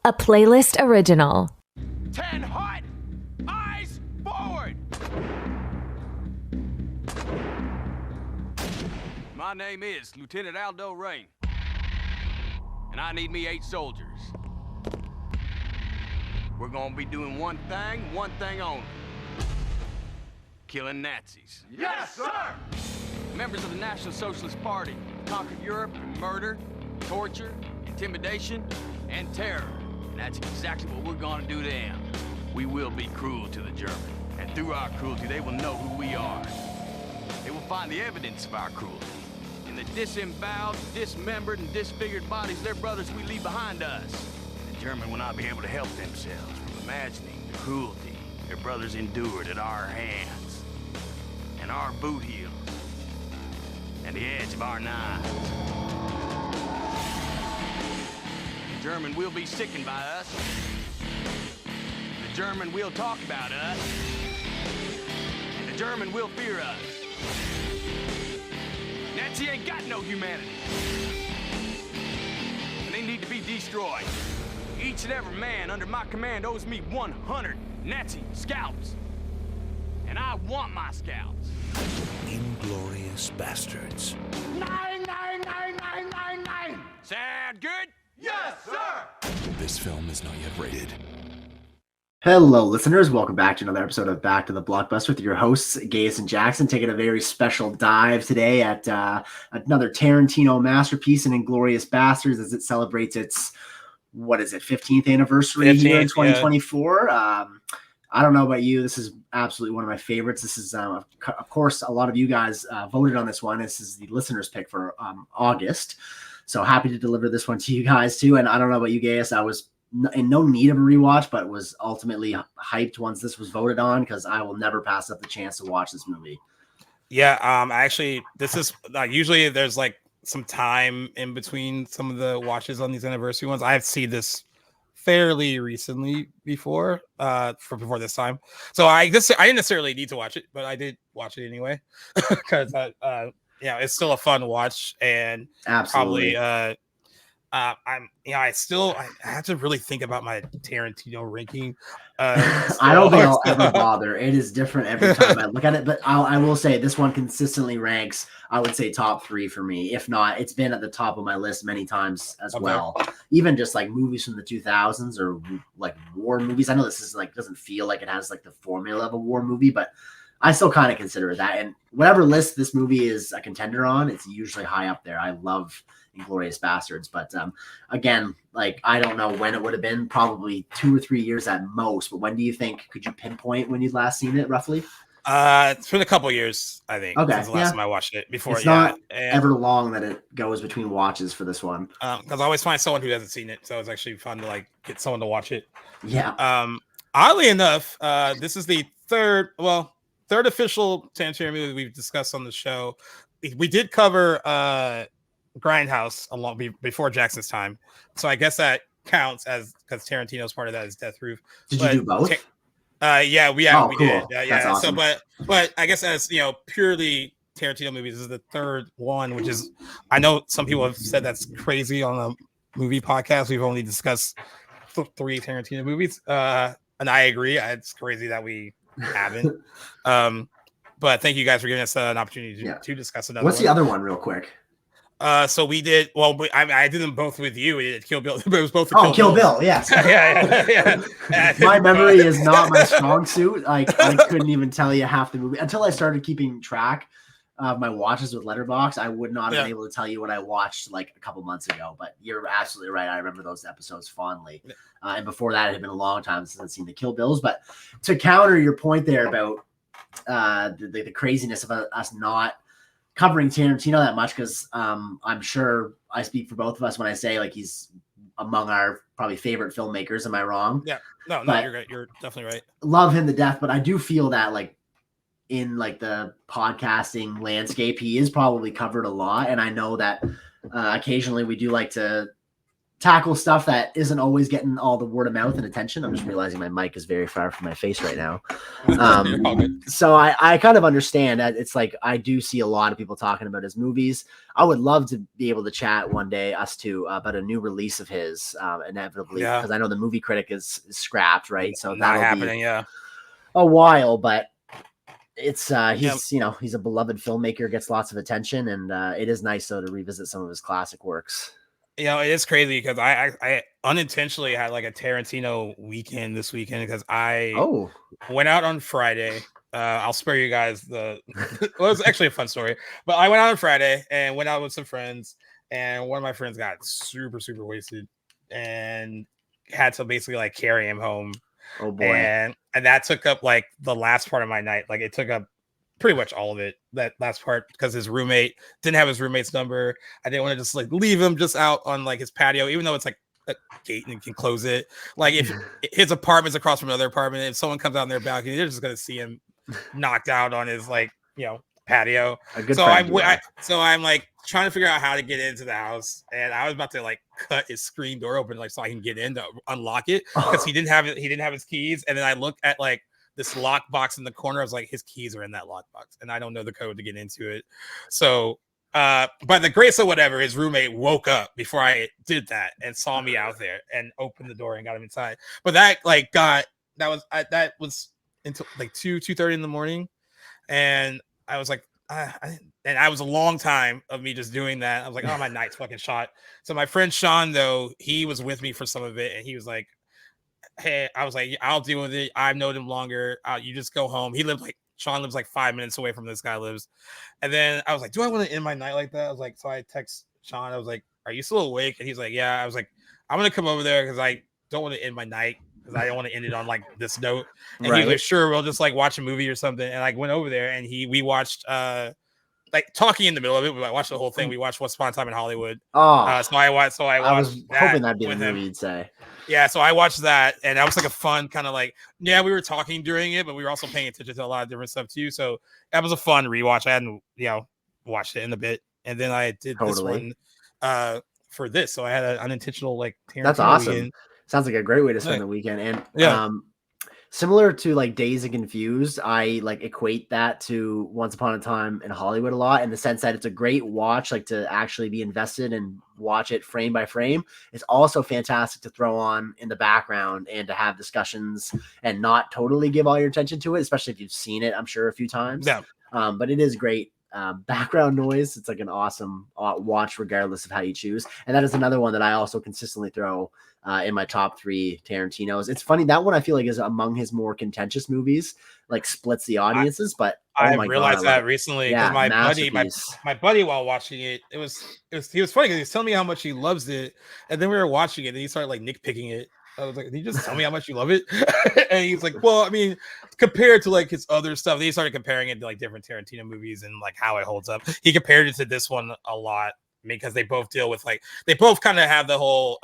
a Playlist original. 10 hot, eyes forward! My name is Lieutenant Aldo Rain, and I need me 8 soldiers. We're gonna be doing one thing only. Killing Nazis. Yes, sir! Members of the National Socialist Party conquered Europe with murder, torture, intimidation, and terror. And that's exactly what we're gonna do to them. We will be cruel to the German, and through our cruelty, they will know who we are. They will find the evidence of our cruelty in the disemboweled, dismembered, and disfigured bodies of their brothers we leave behind us. And the German will not be able to help themselves from imagining the cruelty their brothers endured at our hands, and our boot heels, and the edge of our knives. The German will be sickened by us. The German will talk about us. And the German will fear us. Nazi ain't got no humanity. And they need to be destroyed. Each and every man under my command owes me 100 Nazi scalps. And I want my scalps. Inglourious Bastards. 99999. Sound good? Yes, sir! This film is not yet rated. Hello, listeners. Welcome back to another episode of Back to the Blockbuster with your hosts, Gaius and Jackson, taking a very special dive today at another Tarantino masterpiece in Inglourious Bastards as it celebrates its, 15th anniversary here in 2024. Yeah. I don't know about you. This is absolutely one of my favorites. This is, of course, a lot of you guys voted on this one. This is the listener's pick for August. So happy to deliver this one to you guys too. And I don't know about you, Gaius. I was in no need of a rewatch, but was ultimately hyped once this was voted on because I will never pass up the chance to watch this movie. Yeah, actually, this is usually there's like some time in between some of the watches on these anniversary ones. I've seen this fairly recently before this time, so I didn't necessarily need to watch it, but I did watch it anyway because it's still a fun watch, and absolutely. Probably I have to really think about my Tarantino ranking. I don't think I'll ever bother. It is different every time I look at it, but I will say this one consistently ranks, I would say, top 3 for me. If not, it's been at the top of my list many times as well. Even just like movies from the 2000s or like war movies. I know this is like doesn't feel like it has like the formula of a war movie, but I still kind of consider that. And whatever list this movie is a contender on, it's usually high up there. I love Inglourious Bastards, but again, like I don't know when it would have been, probably 2 or 3 years at most. But when do you think? Could you pinpoint when you'd last seen it roughly? It's been a couple of years, I think. Okay, since the last time I watched it. Before it's not ever long that it goes between watches for this one. Because I always find someone who hasn't seen it, so it's actually fun to like get someone to watch it. Yeah. Oddly enough, this is the third official Tarantino movie we've discussed on the show. We did cover Grindhouse before Jackson's time, so I guess that counts as because Tarantino's part of that is Death Proof. Did you do both? We cool. did. That's awesome. So, but I guess as purely Tarantino movies, this is the third one, which is I know some people have said that's crazy on a movie podcast. We've only discussed 3 Tarantino movies, and I agree. It's crazy that we haven't. But thank you guys for giving us an opportunity to discuss another. What's the other one, real quick? So we did. Well, I did them both with you. We did Kill Bill. It was both. Kill Bill. Yes. yeah. My memory is not my strong suit. I couldn't even tell you half the movie until I started keeping track of my watches with Letterboxd. I would not have been able to tell you what I watched like a couple months ago. But you're absolutely right. I remember those episodes fondly. And before that, it had been a long time since I'd seen the Kill Bills. But to counter your point there about the craziness of us not covering Tarantino that much, because I'm sure I speak for both of us when I say like he's among our probably favorite filmmakers. Am I wrong? Yeah. No, you're right. You're definitely right. Love him to death, but I do feel that like in like the podcasting landscape, he is probably covered a lot. And I know that occasionally we do like to tackle stuff that isn't always getting all the word of mouth and attention. I'm just realizing my mic is very far from my face right now. You're all good. So I kind of understand that. It's like I do see a lot of people talking about his movies. I would love to be able to chat one day, us two, about a new release of his, inevitably, because I know the movie critic is scrapped, right? So Not that'll happening, be yeah. a while, but it's he's he's a beloved filmmaker, gets lots of attention, and it is nice though to revisit some of his classic works. You know, it is crazy because I unintentionally had like a Tarantino weekend this weekend because I went out on Friday. I'll spare you guys well, it was actually a fun story, but I went out on Friday and went out with some friends, and one of my friends got super wasted and had to basically like carry him home. Oh boy. And that took up like the last part of my night. Like it took up pretty much all of it, that last part, because his roommate didn't have his roommate's number. I didn't want to just like leave him just out on like his patio, even though it's like a gate and you can close it. Like if his apartment's across from another apartment, if someone comes out on their balcony, they're just gonna see him knocked out on his like, you know, patio. So I'm like trying to figure out how to get into the house, and I was about to like cut his screen door open like so I can get in to unlock it because he didn't have his keys. And then I looked at like this lock box in the corner. I was like, his keys are in that lock box, and I don't know the code to get into it. So by the grace of whatever, his roommate woke up before I did that and saw me out there and opened the door and got him inside. But that was until like 2:30 in the morning, and I was like, and I was a long time of me just doing that. I was like, oh, my night's fucking shot. So my friend Sean, though, he was with me for some of it, and he was like, hey, I was like, I'll deal with it. I've known him longer. You just go home. Sean lives like 5 minutes away from this guy lives. And then I was like, do I want to end my night like that? I was like, so I text Sean. I was like, are you still awake? And he's like, yeah. I was like, I'm going to come over there because I don't want to end my night because I don't want to end it on like this note. And he was like, sure, we'll just like watch a movie or something. And I went over there and we watched like talking in the middle of it. We watched the whole thing. We watched Once Upon a Time in Hollywood. So I watched. I was hoping that'd be the movie you'd say. Yeah, so I watched that, and that was like a fun kind of like, we were talking during it, but we were also paying attention to a lot of different stuff too. So that was a fun rewatch. I hadn't, watched it in a bit, and then I did this one for this. So I had an unintentional like Tarantino. That's awesome. Weekend. Sounds like a great way to spend the weekend. And similar to like Dazed and Confused, I like equate that to Once Upon a Time in Hollywood a lot, in the sense that it's a great watch, like to actually be invested and watch it frame by frame. It's also fantastic to throw on in the background and to have discussions and not totally give all your attention to it, especially if you've seen it, I'm sure, a few times. Yeah. But it is great background noise. It's like an awesome watch regardless of how you choose. And that is another one that I also consistently throw in my top 3 Tarantinos. It's funny, that one I feel like is among his more contentious movies, like splits the audiences, but I realized that recently because my buddy while watching it, he was funny because he was telling me how much he loves it, and then we were watching it and he started like nitpicking it. I was like, "Can you just tell me how much you love it?" And he's like, "Well, I mean, compared to like his other stuff," he started comparing it to like different Tarantino movies and like how it holds up. He compared it to this one a lot because they both deal with like, they both kind of have the whole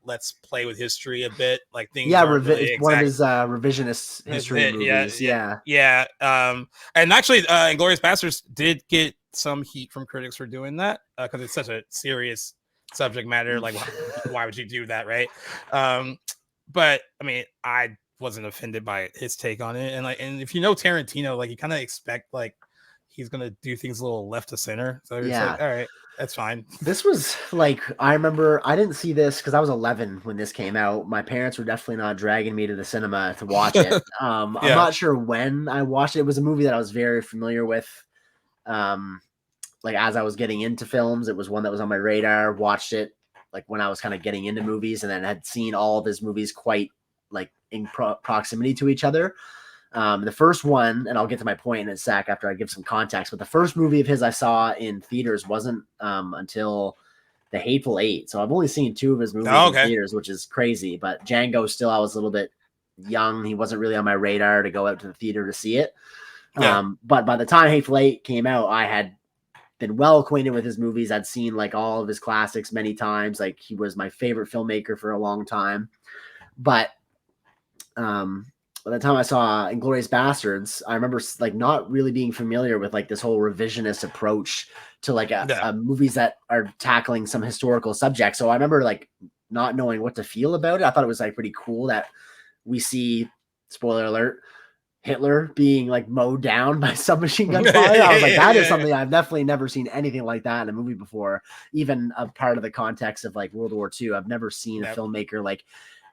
let's play with history a bit, like things. Yeah, really one of his revisionist history movies. Yeah. And actually, Inglourious Basterds did get some heat from critics for doing that because it's such a serious subject matter. Like, why would you do that, right? But I mean, I wasn't offended by his take on it, and if you know Tarantino, like you kind of expect like he's gonna do things a little left to center. So it's like, all right, that's fine. This was like, I remember I didn't see this because I was 11 when this came out. My parents were definitely not dragging me to the cinema to watch it. I'm not sure when I watched it. It was a movie that I was very familiar with. Like as I was getting into films, it was one that was on my radar. Watched it like when I was kind of getting into movies, and then had seen all of his movies quite like in proximity to each other. The first one, and I'll get to my point in a sec after I give some context, but the first movie of his I saw in theaters wasn't until The Hateful Eight. So I've only seen 2 of his movies in theaters, which is crazy. But Django, still, I was a little bit young. He wasn't really on my radar to go out to the theater to see it. But by the time Hateful Eight came out, I had been well acquainted with his movies. I'd seen like all of his classics many times. Like he was my favorite filmmaker for a long time. But by the time I saw Inglourious Basterds, I remember like not really being familiar with like this whole revisionist approach to like movies that are tackling some historical subject. So I remember like not knowing what to feel about it. I thought it was like pretty cool that we see, spoiler alert, Hitler being like mowed down by submachine gun fire. I was like, that is something I've definitely never seen anything like that in a movie before. Even a part of the context of like World War II, I've never seen a filmmaker like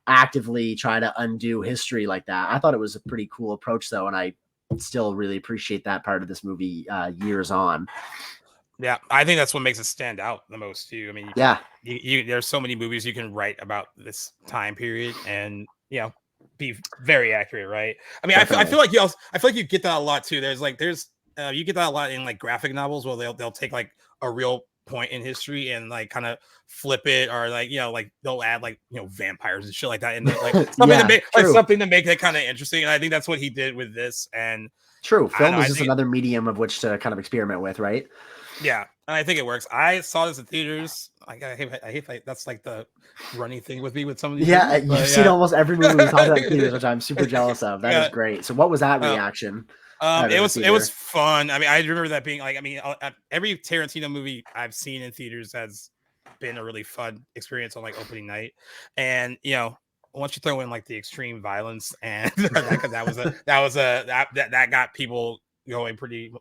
actively try to undo history like that. I thought it was a pretty cool approach though, and I still really appreciate that part of this movie years on. Yeah, I think that's what makes it stand out the most too. I mean, you there's so many movies you can write about this time period, and be very accurate, right? I mean, I feel like you get that a lot too. You get that a lot in like graphic novels where they'll take like a real point in history and like kind of flip it, or like like they'll add like vampires and shit like that, and like something to make it kind of interesting. And I think that's what he did with this. And film is just another medium of which to kind of experiment with, right? Yeah, and I think it works. I saw this in theaters. I hate that's like the running thing with me with some of these. Yeah, you've seen almost every movie we talked about in theaters, which I'm super jealous of. That is great. So, what was that reaction? It was fun. I mean, I remember that being like, every Tarantino movie I've seen in theaters has been a really fun experience on like opening night, and once you throw in like the extreme violence and that got people going pretty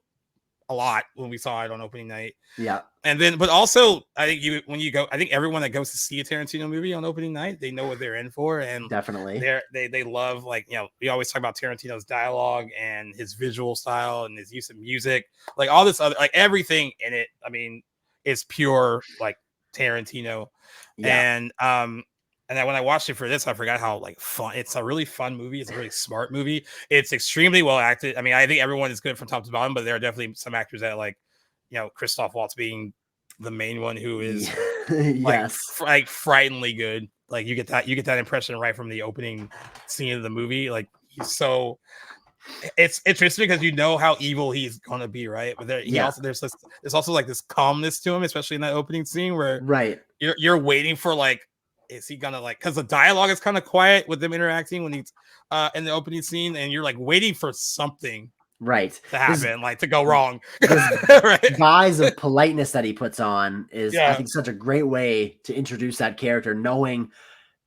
a lot when we saw it on opening night. Yeah. And then, but also I think I think everyone that goes to see a Tarantino movie on opening night, they know what they're in for. And definitely they love, like, we always talk about Tarantino's dialogue and his visual style and his use of music, like all this other, like everything in it. I mean, is pure like Tarantino. Yeah. And then when I watched it for this, I forgot how like fun. It's a really fun movie. It's a really smart movie. It's extremely well acted. I mean, I think everyone is good from top to bottom, but there are definitely some actors that like, Christoph Waltz being the main one who is like frighteningly good. Like you get that impression right from the opening scene of the movie. Like so, it's interesting because how evil he's gonna be, right? But there's also like this calmness to him, especially in that opening scene where you're waiting for like, is he gonna like, because the dialogue is kind of quiet with them interacting when he's in the opening scene, and you're like waiting for something to happen, like to go wrong. The guise of politeness that he puts on is I think such a great way to introduce that character, knowing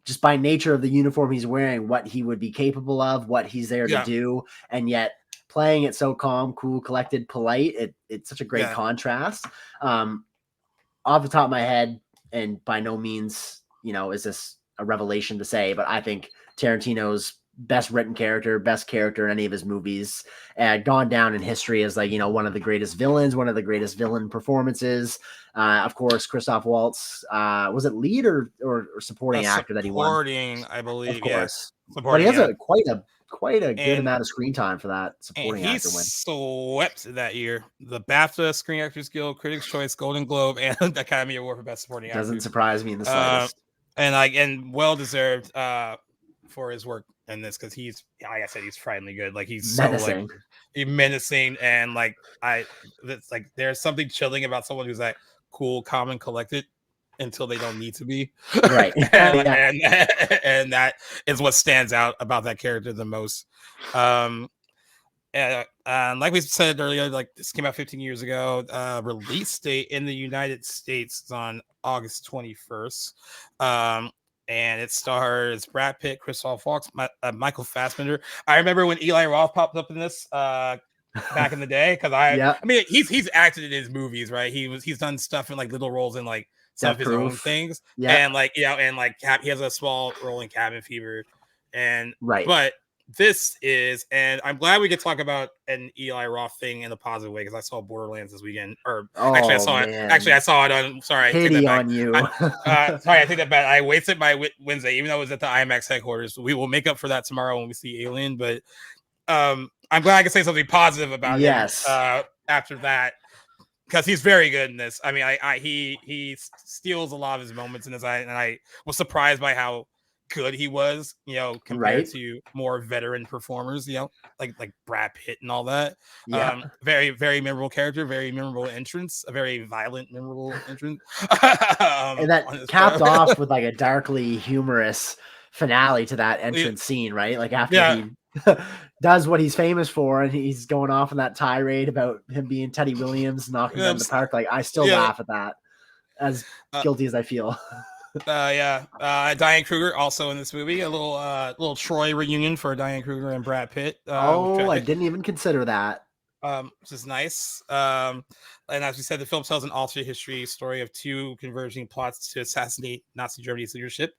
just by nature of the uniform he's wearing what he would be capable of, what he's there to do, and yet playing it so calm, cool, collected, polite. It's such a great contrast. Off the top of my head, and by no means is this a revelation to say, but I think Tarantino's best written character, best character in any of his movies, gone down in history as like, one of the greatest villains, one of the greatest villain performances. Of course, Christoph Waltz, was it lead or supporting actor that he won? Supporting, I believe. Of course. But he has quite a good amount of screen time for that supporting actor win. He swept that year the BAFTA, Screen Actors Guild, Critics' Choice, Golden Globe, and the Academy Award for Best Supporting Actor. Doesn't surprise me in the slightest. And well deserved for his work in this, because he's, like I said, he's frighteningly good. Like he's menacing. So like menacing, and like it's like there's something chilling about someone who's like cool, calm, and collected until they don't need to be. Right. and that is what stands out about that character the most. Like we said earlier, like this came out 15 years ago. Release date in the United States is on August 21st. And it stars Brad Pitt, Christoph Waltz, Michael Fassbender. I remember when Eli Roth popped up in this back in the day, because I mean he's acted in his movies, right? He's done stuff in like little roles in like some of his own things, and like and like he has a small role in Cabin Fever, and but this is, and I'm glad we could talk about an Eli Roth thing in a positive way, because I saw Borderlands this weekend, or I saw it on. Sorry, I take that back. On you. Sorry, I take that back. I wasted my Wednesday, even though it was at the IMAX headquarters. We will make up for that tomorrow when we see Alien, but I'm glad I can say something positive about him after that, because he's very good in this. I mean, he steals a lot of his moments in this, and I was surprised by how good he was, compared to more veteran performers, like Brad Pitt and all that. Very, very memorable character, very memorable entrance, a very violent, memorable entrance. And that capped off with like a darkly humorous finale to that entrance scene, right? Like after he does what he's famous for, and he's going off in that tirade about him being Teddy Williams, knocking down the park. Like I still laugh at that, as guilty as I feel. Diane Kruger also in this movie. A little Troy reunion for Diane Kruger and Brad Pitt. I didn't even consider that. Which is nice. And as we said, the film tells an alternate history story of two converging plots to assassinate Nazi Germany's leadership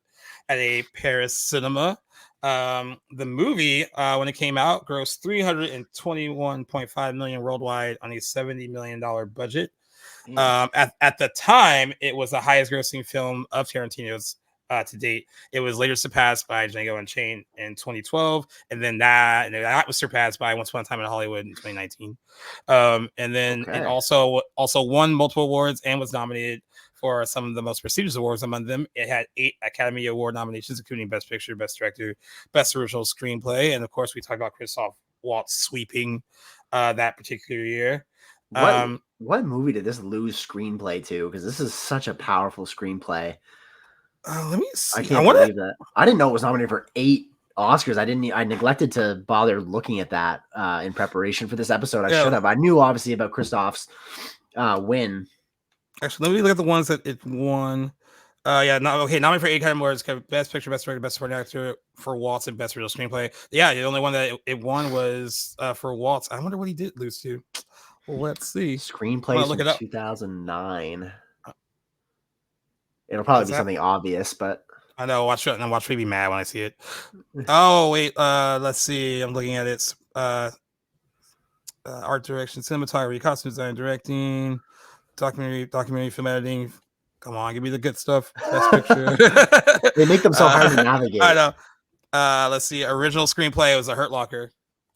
at a Paris cinema. The movie, when it came out, grossed $321.5 million worldwide on a $70 million budget. At the time, it was the highest grossing film of Tarantino's to date. It was later surpassed by Django Unchained in 2012, and then that was surpassed by Once Upon a Time in Hollywood in 2019. And then it also won multiple awards and was nominated for some of the most prestigious awards. Among them, it had 8 Academy Award nominations, including Best Picture, Best Director, Best Original Screenplay, and of course, we talked about Christoph Waltz sweeping that particular year. What movie did this lose screenplay to? Because this is such a powerful screenplay. Let me see. I can't believe that. I didn't know it was nominated for 8 Oscars. I neglected to bother looking at that in preparation for this episode. I should have. I knew obviously about Christoph's win. Actually, let me look at the ones that it won. Nominated for 8 Academy Awards: Best Picture, Best Director, Best Supporting Actor for Waltz, and Best Original Screenplay. Yeah, the only one that it won was for Waltz. I wonder what he did lose to. Well, let's see. Screenplay from 2009. It'll probably be something obvious, but I know. Watch me be mad when I see it. Oh wait, let's see. I'm looking at it. Art direction, cinematography, costume design, directing, documentary, film editing. Come on, give me the good stuff. Best picture. They make them so hard to navigate. I know. Let's see. Original screenplay was The Hurt Locker.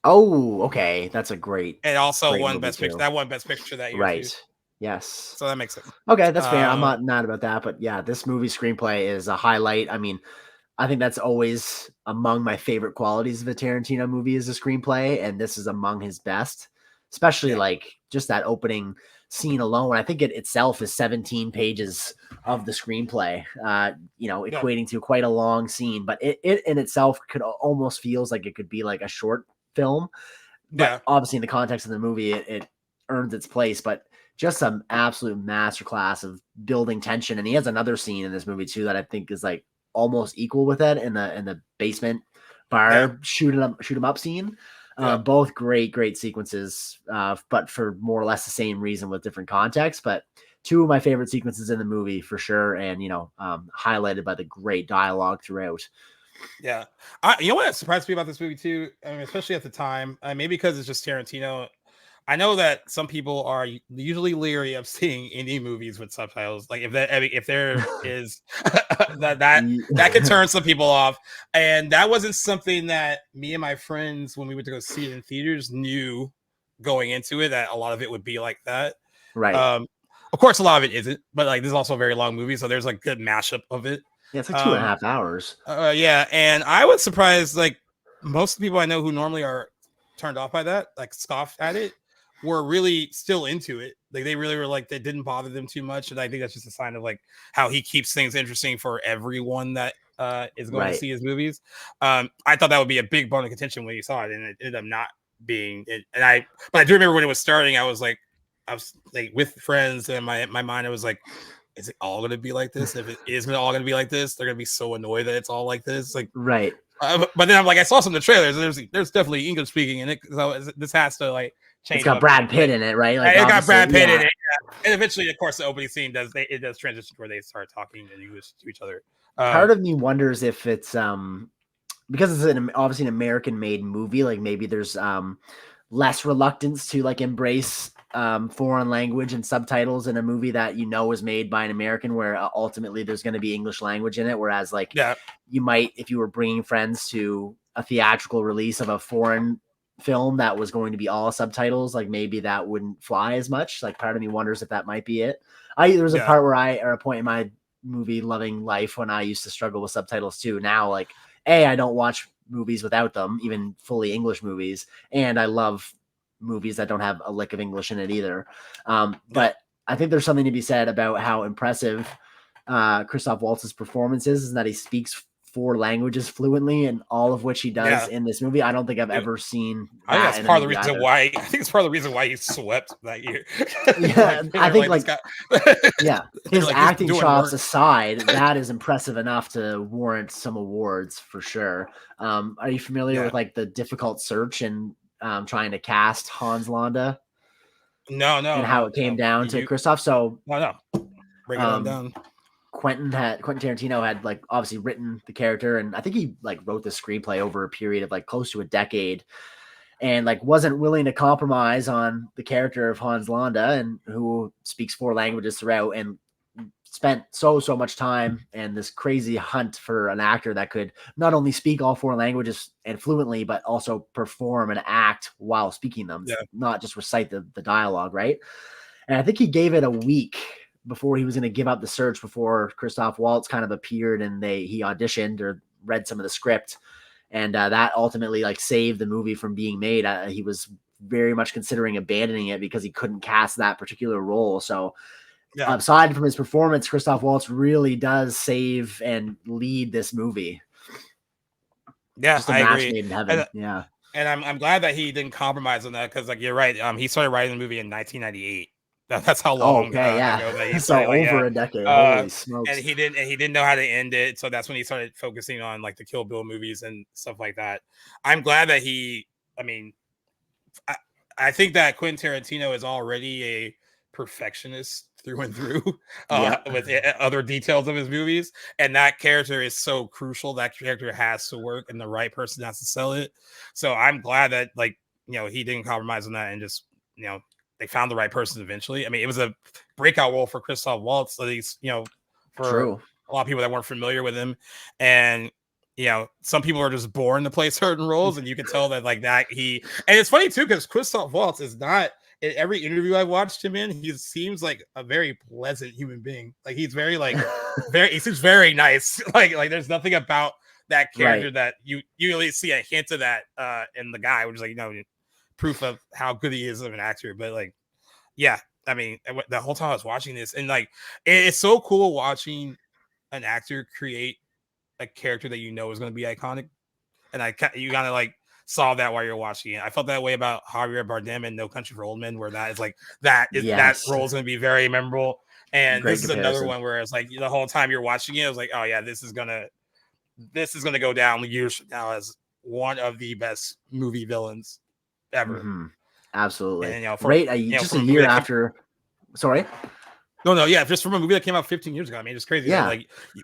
Oh, okay. That's a great. It also won Best Picture. That won Best Picture that year. Right. Too. Yes. So that makes sense. Okay, that's fair. I'm not mad about that, but yeah, this movie screenplay is a highlight. I mean, I think that's always among my favorite qualities of a Tarantino movie is a screenplay, and this is among his best. Especially like just that opening scene alone. I think it itself is 17 pages of the screenplay. Equating to quite a long scene, but it in itself could almost feels like it could be like a short film. But obviously in the context of the movie, it earns its place. But just some absolute masterclass of building tension. And he has another scene in this movie too that I think is like almost equal with it in the basement bar shoot 'em up scene. Both great sequences, but for more or less the same reason with different contexts. But 2 of my favorite sequences in the movie for sure, and highlighted by the great dialogue throughout. Yeah, you know what surprised me about this movie too? I mean, especially at the time, maybe because it's just Tarantino. I know that some people are usually leery of seeing indie movies with subtitles. Like if there is that could turn some people off, and that wasn't something that me and my friends, when we went to go see it in theaters, knew going into it that a lot of it would be like that. Right. Of course, a lot of it isn't, but like this is also a very long movie, so there's like good mashup of it. Yeah, it's like 2.5 hours. And I was surprised. Like most of the people I know who normally are turned off by that, like scoffed at it, were really still into it. Like they really were like, they didn't bother them too much. And I think that's just a sign of like how he keeps things interesting for everyone that is going to see his movies. I thought that would be a big bone of contention when you saw it, and it ended up not being it. But I do remember when it was starting, I was like with friends, and my mind, I was like, is it all going to be like this? If it is all going to be like this, they're going to be so annoyed that it's all like this. Like, right. But then I'm like, I saw some of the trailers, and there's definitely English speaking in it. So this has to like change. It's got Brad Pitt in it, right? Like, it got Brad Pitt in it. Yeah. And eventually, of course, the opening scene does transition where they start talking in English to each other. Part of me wonders if it's because it's obviously an American-made movie. Like maybe there's less reluctance to like embrace foreign language and subtitles in a movie that is made by an American, where ultimately there's going to be English language in it. Whereas like you might, if you were bringing friends to a theatrical release of a foreign film that was going to be all subtitles, like maybe that wouldn't fly as much. Like part of me wonders if that might be it. There's a part or a point in my movie loving life when I used to struggle with subtitles too. Now, like, I don't watch movies without them, even fully English movies. And I love movies that don't have a lick of English in it either. But I think there's something to be said about how impressive Christoph Waltz's performance is, and that he speaks 4 languages fluently, and all of which he does in this movie. I don't think I've ever seen. I think that's part of the reason either. why. I think it's part of the reason why he swept that year. Yeah, I think his like, acting chops aside, that is impressive enough to warrant some awards for sure. Are you familiar with like the difficult search and trying to cast Hans Landa? No, and how it came down to Christoph. So no, break it down. Quentin Tarantino had like obviously written the character, and I think he like wrote the screenplay over a period of like close to a decade, and like wasn't willing to compromise on the character of Hans Landa, and who speaks 4 languages throughout, and spent so much time and this crazy hunt for an actor that could not only speak all 4 languages and fluently, but also perform and act while speaking them, not just recite the dialogue, right? And I think he gave it a week before he was going to give up the search, before Christoph Waltz kind of appeared and he auditioned or read some of the script. And that ultimately like saved the movie from being made. He was very much considering abandoning it because he couldn't cast that particular role. So aside from his performance, Christoph Waltz really does save and lead this movie. Yeah, just a I match agree. made in heaven. And I'm glad that he didn't compromise on that, because like you're right. He started writing the movie in 1998. That's how long ago that he started, over a decade. Holy smokes. And he didn't know how to end it, so that's when he started focusing on like the Kill Bill movies and stuff like that. I'm glad that I think that Quentin Tarantino is already a perfectionist through and through with other details of his movies, and that character is so crucial. That character has to work, and the right person has to sell it. So I'm glad that he didn't compromise on that, and just they found the right person eventually. I mean, it was a breakout role for Christoph Waltz, at least, for a lot of people that weren't familiar with him. And, some people are just born to play certain roles, and you can tell that and it's funny too, because Christoph Waltz is not, in every interview I watched him in, he seems like a very pleasant human being. Like he's very he seems very nice. Like there's nothing about that character that you at least see a hint of that in the guy, which is proof of how good he is of an actor. But I mean, the whole time I was watching this, and it's so cool watching an actor create a character that is going to be iconic, and you kind of saw that while you're watching it. I felt that way about Javier Bardem in No Country for Old Men, where that role is going to be very memorable. And this is another one where it's the whole time you're watching it, I was like, oh yeah, this is gonna go down years from now as one of the best movie villains ever. Mm-hmm. Absolutely. And, just a year after. Sorry. No, just from a movie that came out 15 years ago. I mean, it's crazy. Yeah.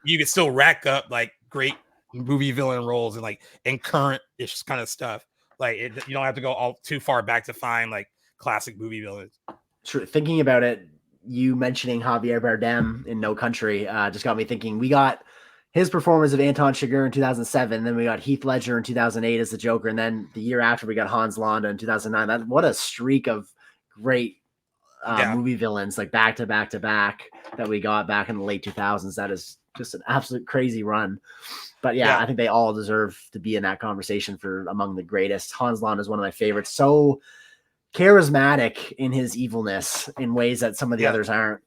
You can still rack up great movie villain roles and current-ish kind of stuff. You don't have to go all too far back to find classic movie villains. Sure. Thinking about it, you mentioning Javier Bardem in No Country just got me thinking. We got his performance of Anton Chigurh in 2007. Then we got Heath Ledger in 2008 as the Joker. And then the year after, we got Hans Landa in 2009. What a streak of great movie villains, back to back to back, that we got back in the late 2000s. That is just an absolute crazy run. But I think they all deserve to be in that conversation for among the greatest. Hans Landa is one of my favorites. So charismatic in his evilness in ways that some of the others aren't.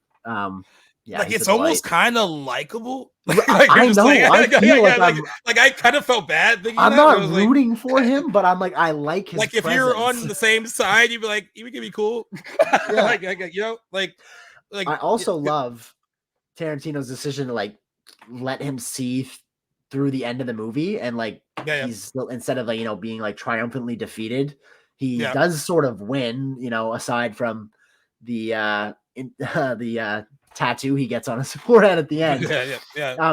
It's almost kind of likable. I know. I kind of felt bad. I'm not rooting for him, but I'm I like his. If you're on the same side, you'd be like, "You can be cool." I also love Tarantino's decision to let him see through the end of the movie, and he's still, instead of being triumphantly defeated, he does sort of win. Aside from the tattoo he gets on his forehead at the end.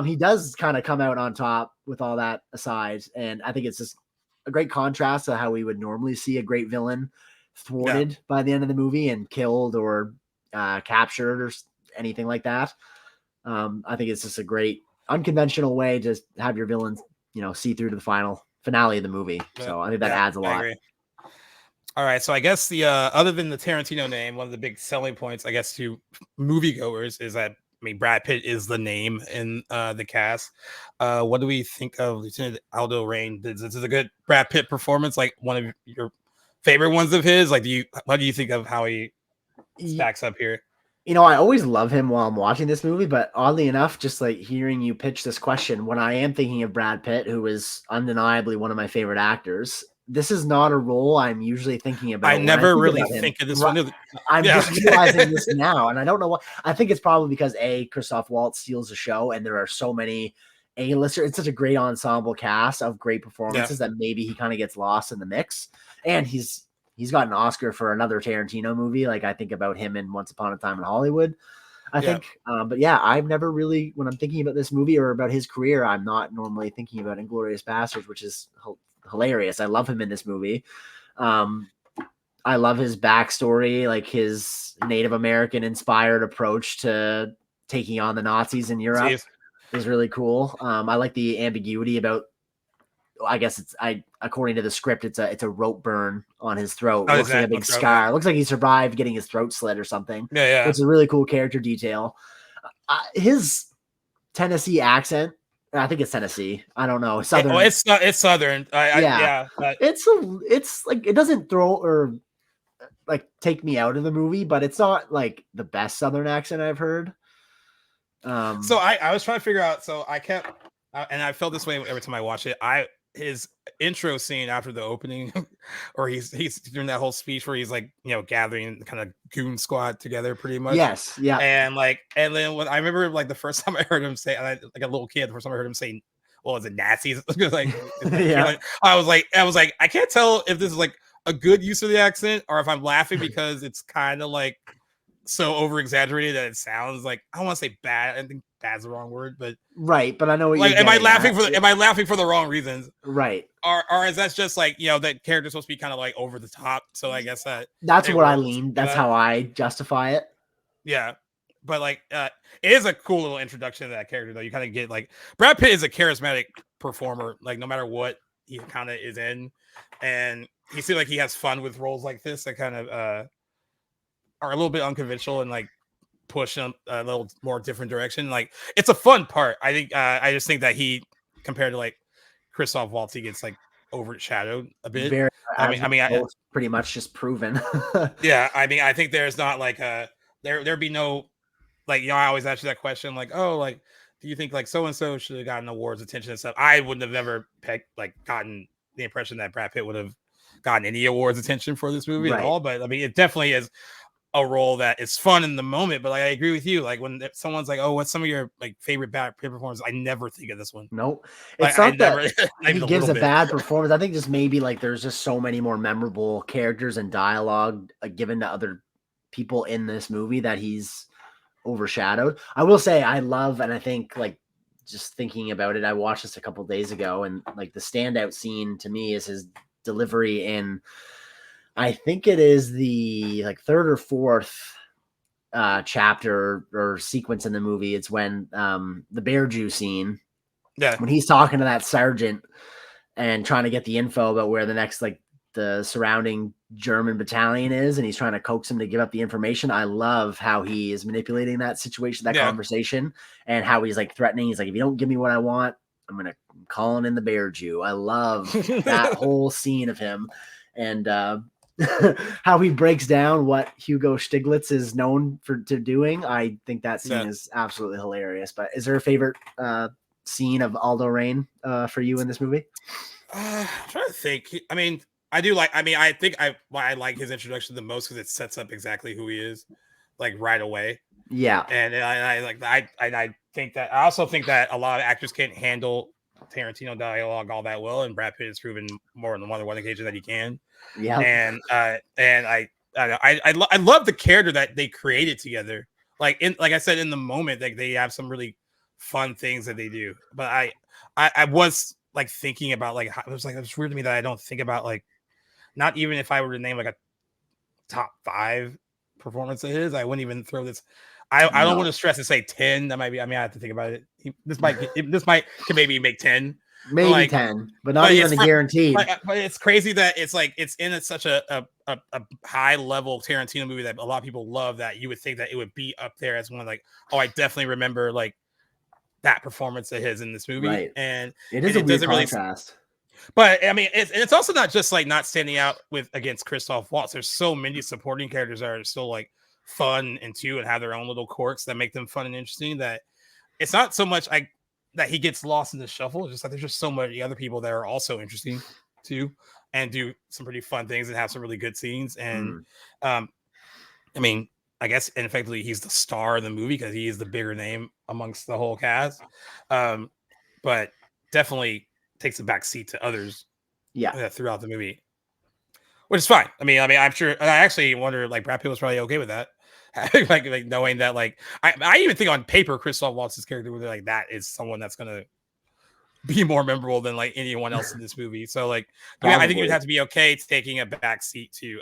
He does kind of come out on top with all that aside. And I think it's just a great contrast to how we would normally see a great villain thwarted by the end of the movie and killed or captured or anything like that. I think it's just a great unconventional way to have your villains, see through to the finale of the movie. So I think that adds a lot. All right, so I guess the other than the Tarantino name, one of the big selling points, I guess, to moviegoers is that, Brad Pitt is the name in the cast. What do we think of Lieutenant Aldo Rain? This is a good Brad Pitt performance, one of your favorite ones of his. What do you think of how he stacks up here? You know, I always love him while I'm watching this movie, but oddly enough, just like hearing you pitch this question, when I am thinking of Brad Pitt, who is undeniably one of my favorite actors, this is not a role I'm usually thinking about. I when never think really about him. think of this one. I'm Yeah. just realizing this now, and I don't know what. I think it's probably because Christoph Waltz steals the show, and there are so many A-listers. It's such a great ensemble cast of great performances that maybe he kind of gets lost in the mix. And he's got an Oscar for another Tarantino movie. Like I think about him in Once Upon a Time in Hollywood. I think, but yeah, I've never really, when I'm thinking about this movie or about his career, I'm not normally thinking about Inglourious Basterds, which is hilarious. I love him in this movie. I love his backstory, like his Native American inspired approach to taking on the Nazis in Europe is really cool. I like the ambiguity about, I guess according to the script, it's a rope burn on his throat. It looks like a big scar. It looks like he survived getting his throat slit or something. Yeah. It's a really cool character detail. His Tennessee accent, I think it's Tennessee. I don't know. Southern. It's Southern. It's like it doesn't throw or like take me out of the movie, but it's not like the best Southern accent I've heard. So I was trying to figure out. So I kept, and I felt this way every time I watch it. His intro scene after the opening, or he's doing that whole speech where he's like, gathering kind of goon squad together, pretty much. Yes, yeah. And then when I remember like the first time I heard him say, like a little kid, the first time I heard him say, "Well, is it Nazis?" Yeah. I was like, I can't tell if this is like a good use of the accent or if I'm laughing because it's kind of like so over exaggerated that it sounds like, I don't want to say bad. I think bad's the wrong word, but right. But I know what like, am I laughing for the wrong reasons? Right. Or is that just like, that character's supposed to be kind of like over the top? So I guess that's what I lean. That's how I justify it. Yeah. But like, it is a cool little introduction to that character, though. You kind of get like, Brad Pitt is a charismatic performer, like no matter what he kind of is in, and he seems like he has fun with roles like this that kind of are a little bit unconventional and like push him a little more different direction. Like it's a fun part. I think I just think that he, compared to like Christoph Waltz, he gets like overshadowed a bit. I pretty much just proven. Yeah, I mean, I think there's not like there'd be no, like, I always ask you that question, like, oh, like, do you think like so and so should have gotten awards attention and stuff? I wouldn't have ever gotten the impression that Brad Pitt would have gotten any awards attention for this movie at all. But I mean, it definitely is a role that is fun in the moment. But like, I agree with you. Like when someone's like, "Oh, what's some of your like favorite Brad Pitt performances?" I never think of this one. Nope. It's not that he gives a bad performance. I think just maybe like there's just so many more memorable characters and dialogue given to other people in this movie that he's overshadowed. I will say I love, and I think like just thinking about it, I watched this a couple days ago, and like the standout scene to me is his delivery in, I think it is the like third or fourth chapter or sequence in the movie. It's when the bear Jew scene, when he's talking to that sergeant and trying to get the info about where the next like the surrounding German battalion is, and he's trying to coax him to give up the information. I love how he is manipulating that situation, that conversation, and how he's like threatening. He's like, if you don't give me what I want, I'm going to call in the bear Jew. I love that whole scene of him, and how he breaks down what Hugo Stiglitz is known for doing. I think that scene is absolutely hilarious. But is there a favorite scene of Aldo Raine for you in this movie? I'm trying to think. I mean, I do like, I think I like his introduction the most because it sets up exactly who he is, like right away. Yeah. And I think that, I also think that a lot of actors can't handle Tarantino dialogue all that well, and Brad Pitt has proven more than one occasion that he can. Yeah. And I love the character that they created together. Like I said, in the moment, like they have some really fun things that they do. But I was like thinking about like, it was weird to me that I don't think about like, not even if I were to name like a top 5 performance of his, I wouldn't even throw this. I don't want to stress and say 10. That might be, I have to think about it. This might can maybe make 10. Maybe like, 10, but not even guaranteed. But it's crazy that it's like it's in such a high level Tarantino movie that a lot of people love, that you would think that it would be up there as one like, oh, I definitely remember like that performance of his in this movie. Right. And it is a weird contrast. But I mean, it's also not just like not standing out against Christoph Waltz. There's so many supporting characters that are still like fun and two and have their own little quirks that make them fun and interesting. That it's not so much that he gets lost in the shuffle. It's just that there's just so many other people that are also interesting too and do some pretty fun things and have some really good scenes. And I mean, I guess and effectively he's the star of the movie because he is the bigger name amongst the whole cast. But definitely takes a back seat to others throughout the movie, which is fine. I mean, I'm sure. I actually wonder, like, Brad Pitt was probably okay with that, like knowing that, like, I even think on paper, Christoph Waltz's character would be like, that is someone that's gonna be more memorable than like anyone else in this movie. So, like, I think you'd have to be okay taking a back seat to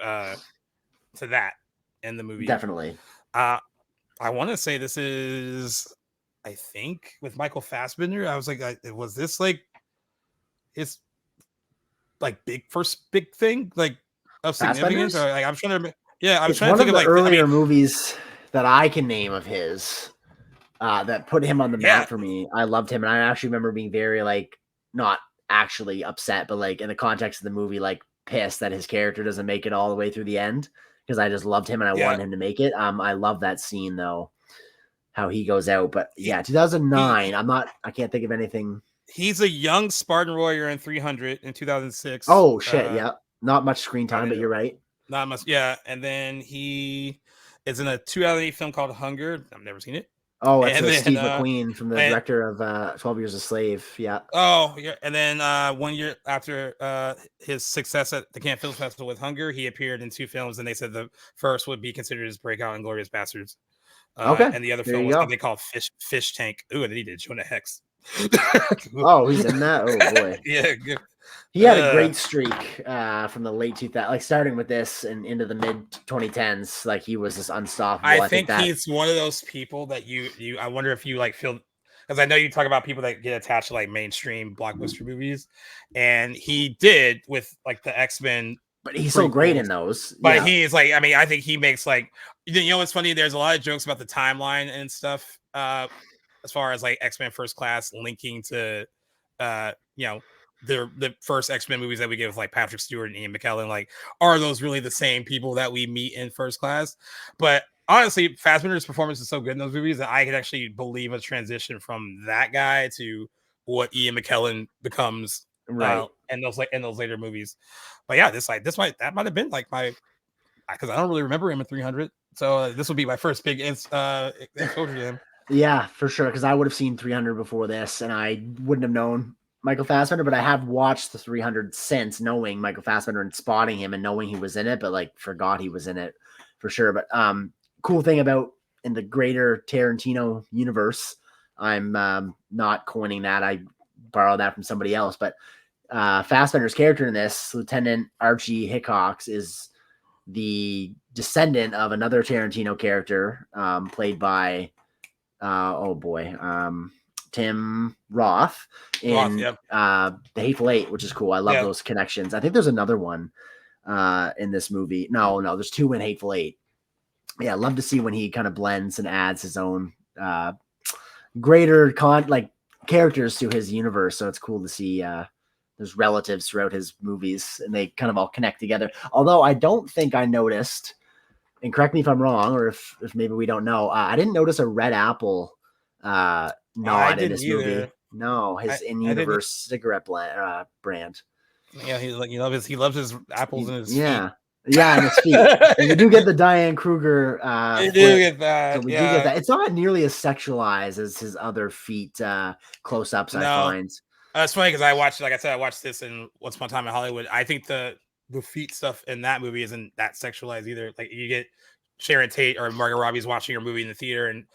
that in the movie. Definitely. I want to say this is, I think, with Michael Fassbender. I was like, was this like his like first big thing, like of significance? Or, like, I'm trying to, I was trying to think of like earlier movies that I can name of his that put him on the map for me. I loved him, and I actually remember being very like not actually upset, but like in the context of the movie, like pissed that his character doesn't make it all the way through the end because I just loved him and I wanted him to make it. I love that scene though, how he goes out. But 2009. I can't think of anything. He's a young Spartan warrior in 300 in 2006. Oh shit, not much screen time, but you're right. Not much, and then he is in a 2008 film called Hunger. I've never seen it. Oh, it's Steve McQueen from the director of 12 Years a Slave. Yeah. Oh, yeah. And then 1 year after his success at the Cannes Film Festival with Hunger, he appeared in 2 films, and they said the first would be considered his breakout in Inglourious Basterds. Okay. And the other film was they called Fish Tank. Ooh, and then he did Jonah Hex. Oh, he's in that. Oh boy. Yeah, good. He had a great streak from the late 2000s, like starting with this and into the mid 2010s. Like he was just unstoppable. I think he's one of those people that I wonder if you like feel, because I know you talk about people that get attached to like mainstream blockbuster movies, and he did with like the X-Men. But he's so great in those. But he's like, I mean, I think he makes like, you know, what's funny? There's a lot of jokes about the timeline and stuff. As far as like X-Men First Class linking to, you know, the first X-Men movies that we get with like Patrick Stewart and Ian McKellen, like, are those really the same people that we meet in First Class? But honestly, Fassbender's performance is so good in those movies that I could actually believe a transition from that guy to what Ian McKellen becomes, right? In those later movies. But yeah, that might have been like my, because I don't really remember him in 300, so this will be my first big exposure to him. Yeah, for sure. Because I would have seen 300 before this, and I wouldn't have known Michael Fassbender, but I have watched the 300 since knowing Michael Fassbender and spotting him and knowing he was in it, but like forgot he was in it for sure. But cool thing about in the greater Tarantino universe, I'm not coining that. I borrowed that from somebody else, but Fassbender's character in this, Lieutenant Archie Hickox, is the descendant of another Tarantino character played by Tim Roth in The Hateful Eight, which is cool. I love those connections. I think there's another one in this movie. No, there's 2 in Hateful Eight. Yeah, I love to see when he kind of blends and adds his own greater characters to his universe. So it's cool to see there's relatives throughout his movies and they kind of all connect together. Although I don't think I noticed, and correct me if I'm wrong, or if maybe we don't know, I didn't notice a Red Apple nod in this movie. No, his in-universe cigarette brand. Yeah, he loves his apples in his feet. Yeah, in his feet. And you do get the Diane Kruger. You do get that. So we do get that. It's not nearly as sexualized as his other feet close-ups. I find. It's funny because I watched this in Once Upon a Time in Hollywood. I think the feet stuff in that movie isn't that sexualized either. Like you get Sharon Tate or Margot Robbie's watching her movie in the theater, and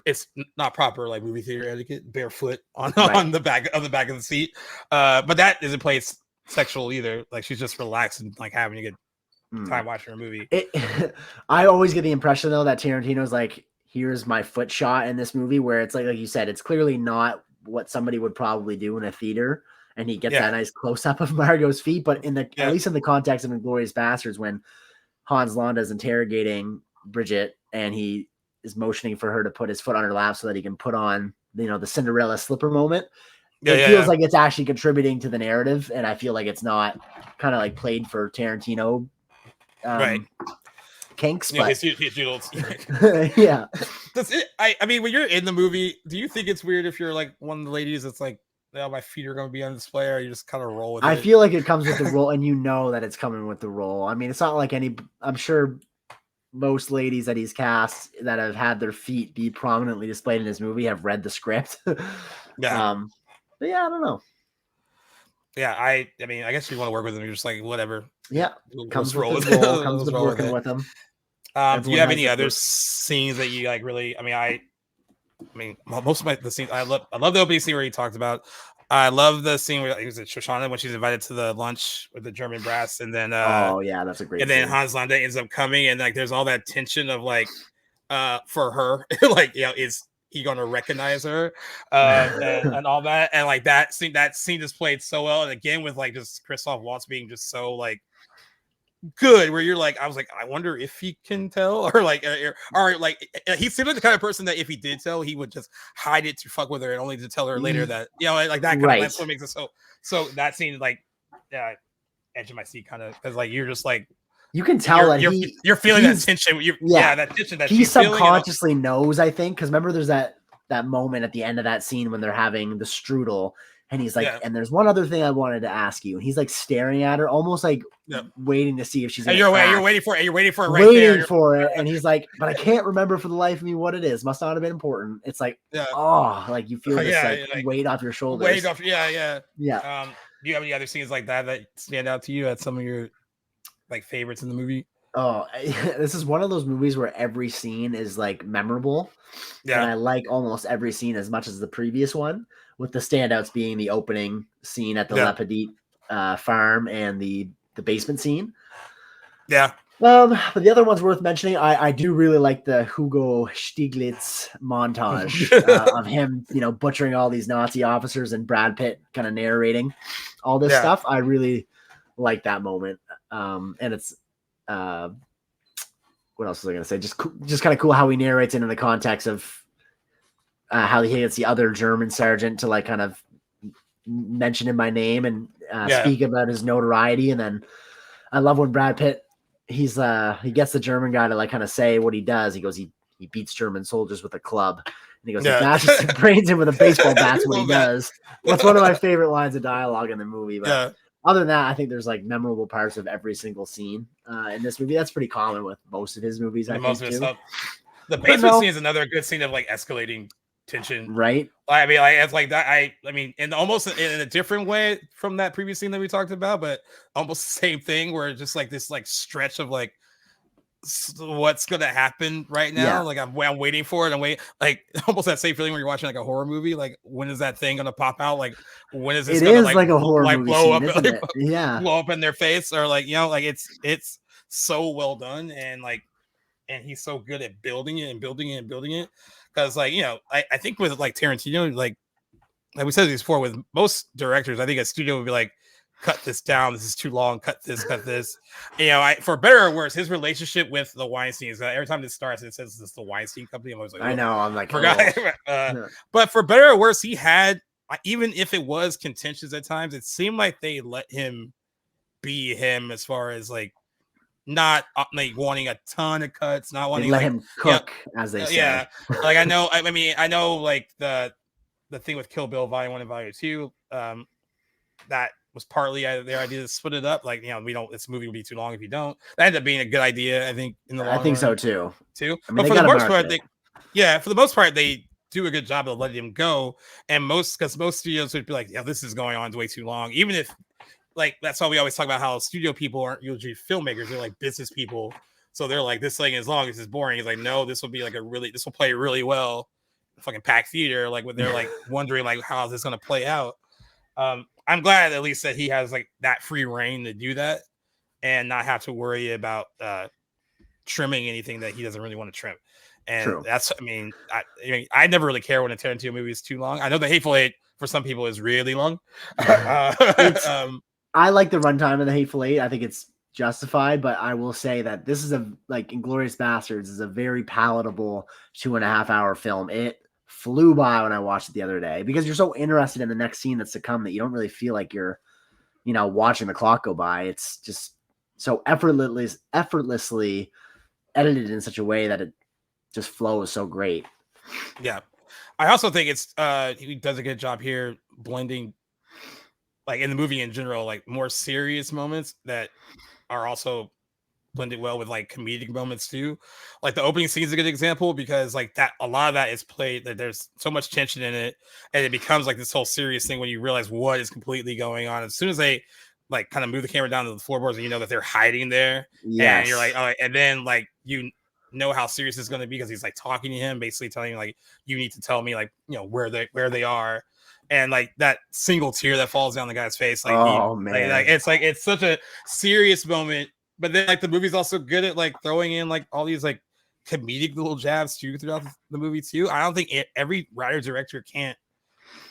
it's not proper like movie theater etiquette, barefoot on the back of the seat. But that isn't placed sexual either. Like she's just relaxed and like having a good time watching her movie. I always get the impression though that Tarantino's like, here's my foot shot in this movie, where it's like you said, it's clearly not what somebody would probably do in a theater, and he gets that nice close up of Margot's feet. But at least in the context of Inglourious Basterds, when Hans Landa is interrogating Bridget and he is motioning for her to put his foot on her lap so that he can put on, the Cinderella slipper moment. It feels like it's actually contributing to the narrative, and I feel like it's not kind of like played for Tarantino. Right. kinks, Yeah, but his doodles. yeah. Does it? I mean, when you're in the movie, do you think it's weird if you're like one of the ladies that's like, "Oh, my feet are going to be on display," or you just kind of roll with it? I feel like it comes with the role, and you know that it's coming with the role. I mean, it's not like I'm sure most ladies that he's cast that have had their feet be prominently displayed in his movie have read the script. Yeah. But yeah, I don't know. Yeah, I mean, I guess you want to work with him. You're just like, whatever. Yeah, Comes comes roll with with the role, it. comes Let's with roll with working it. with him. Do you Everyone have has any their other work. scenes that you like really? I mean, most of the scenes I love the opening scene where he talked about. I love the scene where it was at Shoshana when she's invited to the lunch with the German brass, and then Oh yeah, that's a great. and then scene. Hans Landa ends up coming, and like there's all that tension of like for her, like, you know, is he gonna recognize her and all that, and like that scene just played so well, and again with like just Christoph Waltz being just so like good, where you're like, I was like, I wonder if he can tell, or like, or like he seemed like the kind of person that if he did tell, he would just hide it to fuck with her and only to tell her later that, you know, like that kind Right. of, that's what makes it so that scene like edge of my seat kind of, because like you're just like, you can tell that you're feeling that he's- tension. yeah, That tension that he she's feeling, subconsciously knows, I think, because remember there's that moment at the end of that scene when they're having the strudel, and he's like, Yeah. and there's one other thing I wanted to ask you, and he's like staring at her, almost like waiting to see if she's and gonna you're crack. waiting for it. You're waiting for it right there. Waiting for it, and he's like, but I can't remember for the life of me what it is. Must not have been important. It's like, oh, like you feel this like weight off your shoulders. Weight off, yeah. Yeah. Do you have any other scenes like that stand out to you as some of your like favorites in the movie? Oh, this is one of those movies where every scene is like memorable. Yeah. And I like almost every scene as much as the previous one, with the standouts being the opening scene at the La Petite farm and the basement scene. Yeah. But the other one's worth mentioning. I do really like the Hugo Stieglitz montage of him, you know, butchering all these Nazi officers and Brad Pitt kind of narrating all this stuff. I really like that moment. And it's what else was I going to say? Just kind of cool how he narrates it in the context of how he gets the other German sergeant to like kind of mention in my name and speak about his notoriety. And then I love when Brad Pitt, he gets the German guy to like kind of say what he does. He goes, he beats German soldiers with a club. And he goes, he bashes his brains in with a baseball bat. That's what he does. That's one of my favorite lines of dialogue in the movie. But other than that, I think there's like memorable parts of every single scene in this movie. That's pretty common with most of his movies. I think too. The basement scene is another good scene of like escalating tension, right? I mean, like it's like that. I mean, in almost in a different way from that previous scene that we talked about, but almost the same thing, where it's just like this like stretch of like what's gonna happen right now. Like I'm waiting for it. I'm waiting, like almost that same feeling when you're watching like a horror movie. Like when is that thing gonna pop out? Like when is this? It gonna, is like a horror movie blow scene, up, isn't it? Yeah, blow up in their face, or like, you know, like it's so well done, and like, and he's so good at building it and building it and building it. Because like, you know, I think with like Tarantino, like we said this before, with most directors, I think a studio would be like, cut this down. This is too long. Cut this. You know, for better or worse, his relationship with the Weinstein is every time this starts, it says this is the Weinstein company. I'm always like, I know. I'm like, forgot. But for better or worse, he had, even if it was contentious at times, it seemed like they let him be him as far as like not like wanting a ton of cuts, not wanting let him cook, as they say. Yeah, like I know like the thing with Kill Bill Volume 1 and Volume 2, that was partly their idea to split it up. Like, you know, this movie would be too long if you don't. That ended up being a good idea, I think. In the long run, so too. I mean, but for the most part, for the most part, they do a good job of letting him go. And because most studios would be like, yeah, this is going on way too long. Even if, like, that's why we always talk about how studio people aren't usually filmmakers; they're like business people. So they're like, this thing as long as it's boring. He's like, no, this will be like this will play really well, fucking packed theater. Like when they're like wondering like, how is this going to play out? I'm glad at least that he has like that free reign to do that and not have to worry about trimming anything that he doesn't really want to trim. And that's, I mean, I never really care when a Tarantino movie is too long. I know The Hateful Eight for some people is really long. I like the runtime of The Hateful Eight. I think it's justified, but I will say that this is Inglourious Bastards is a very palatable 2.5 hour film. It flew by when I watched it the other day because you're so interested in the next scene that's to come that you don't really feel like you're, you know, watching the clock go by. It's just so effortlessly edited in such a way that it just flows so great. Yeah. I also think it's he does a good job here blending, like in the movie in general, like more serious moments that are also blended well with like comedic moments too. Like the opening scene is a good example because like that a lot of that is played that there's so much tension in it, and it becomes like this whole serious thing when you realize what is completely going on. As soon as they like kind of move the camera down to the floorboards and you know that they're hiding there, and you're like, oh, and then like you know how serious it's going to be because he's like talking to him, basically telling him like, you need to tell me like, you know, where they are. And like that single tear that falls down the guy's face, like, man, like it's such a serious moment. But then like the movie's also good at like throwing in like all these like comedic little jabs too throughout the movie too. I don't think every writer director can't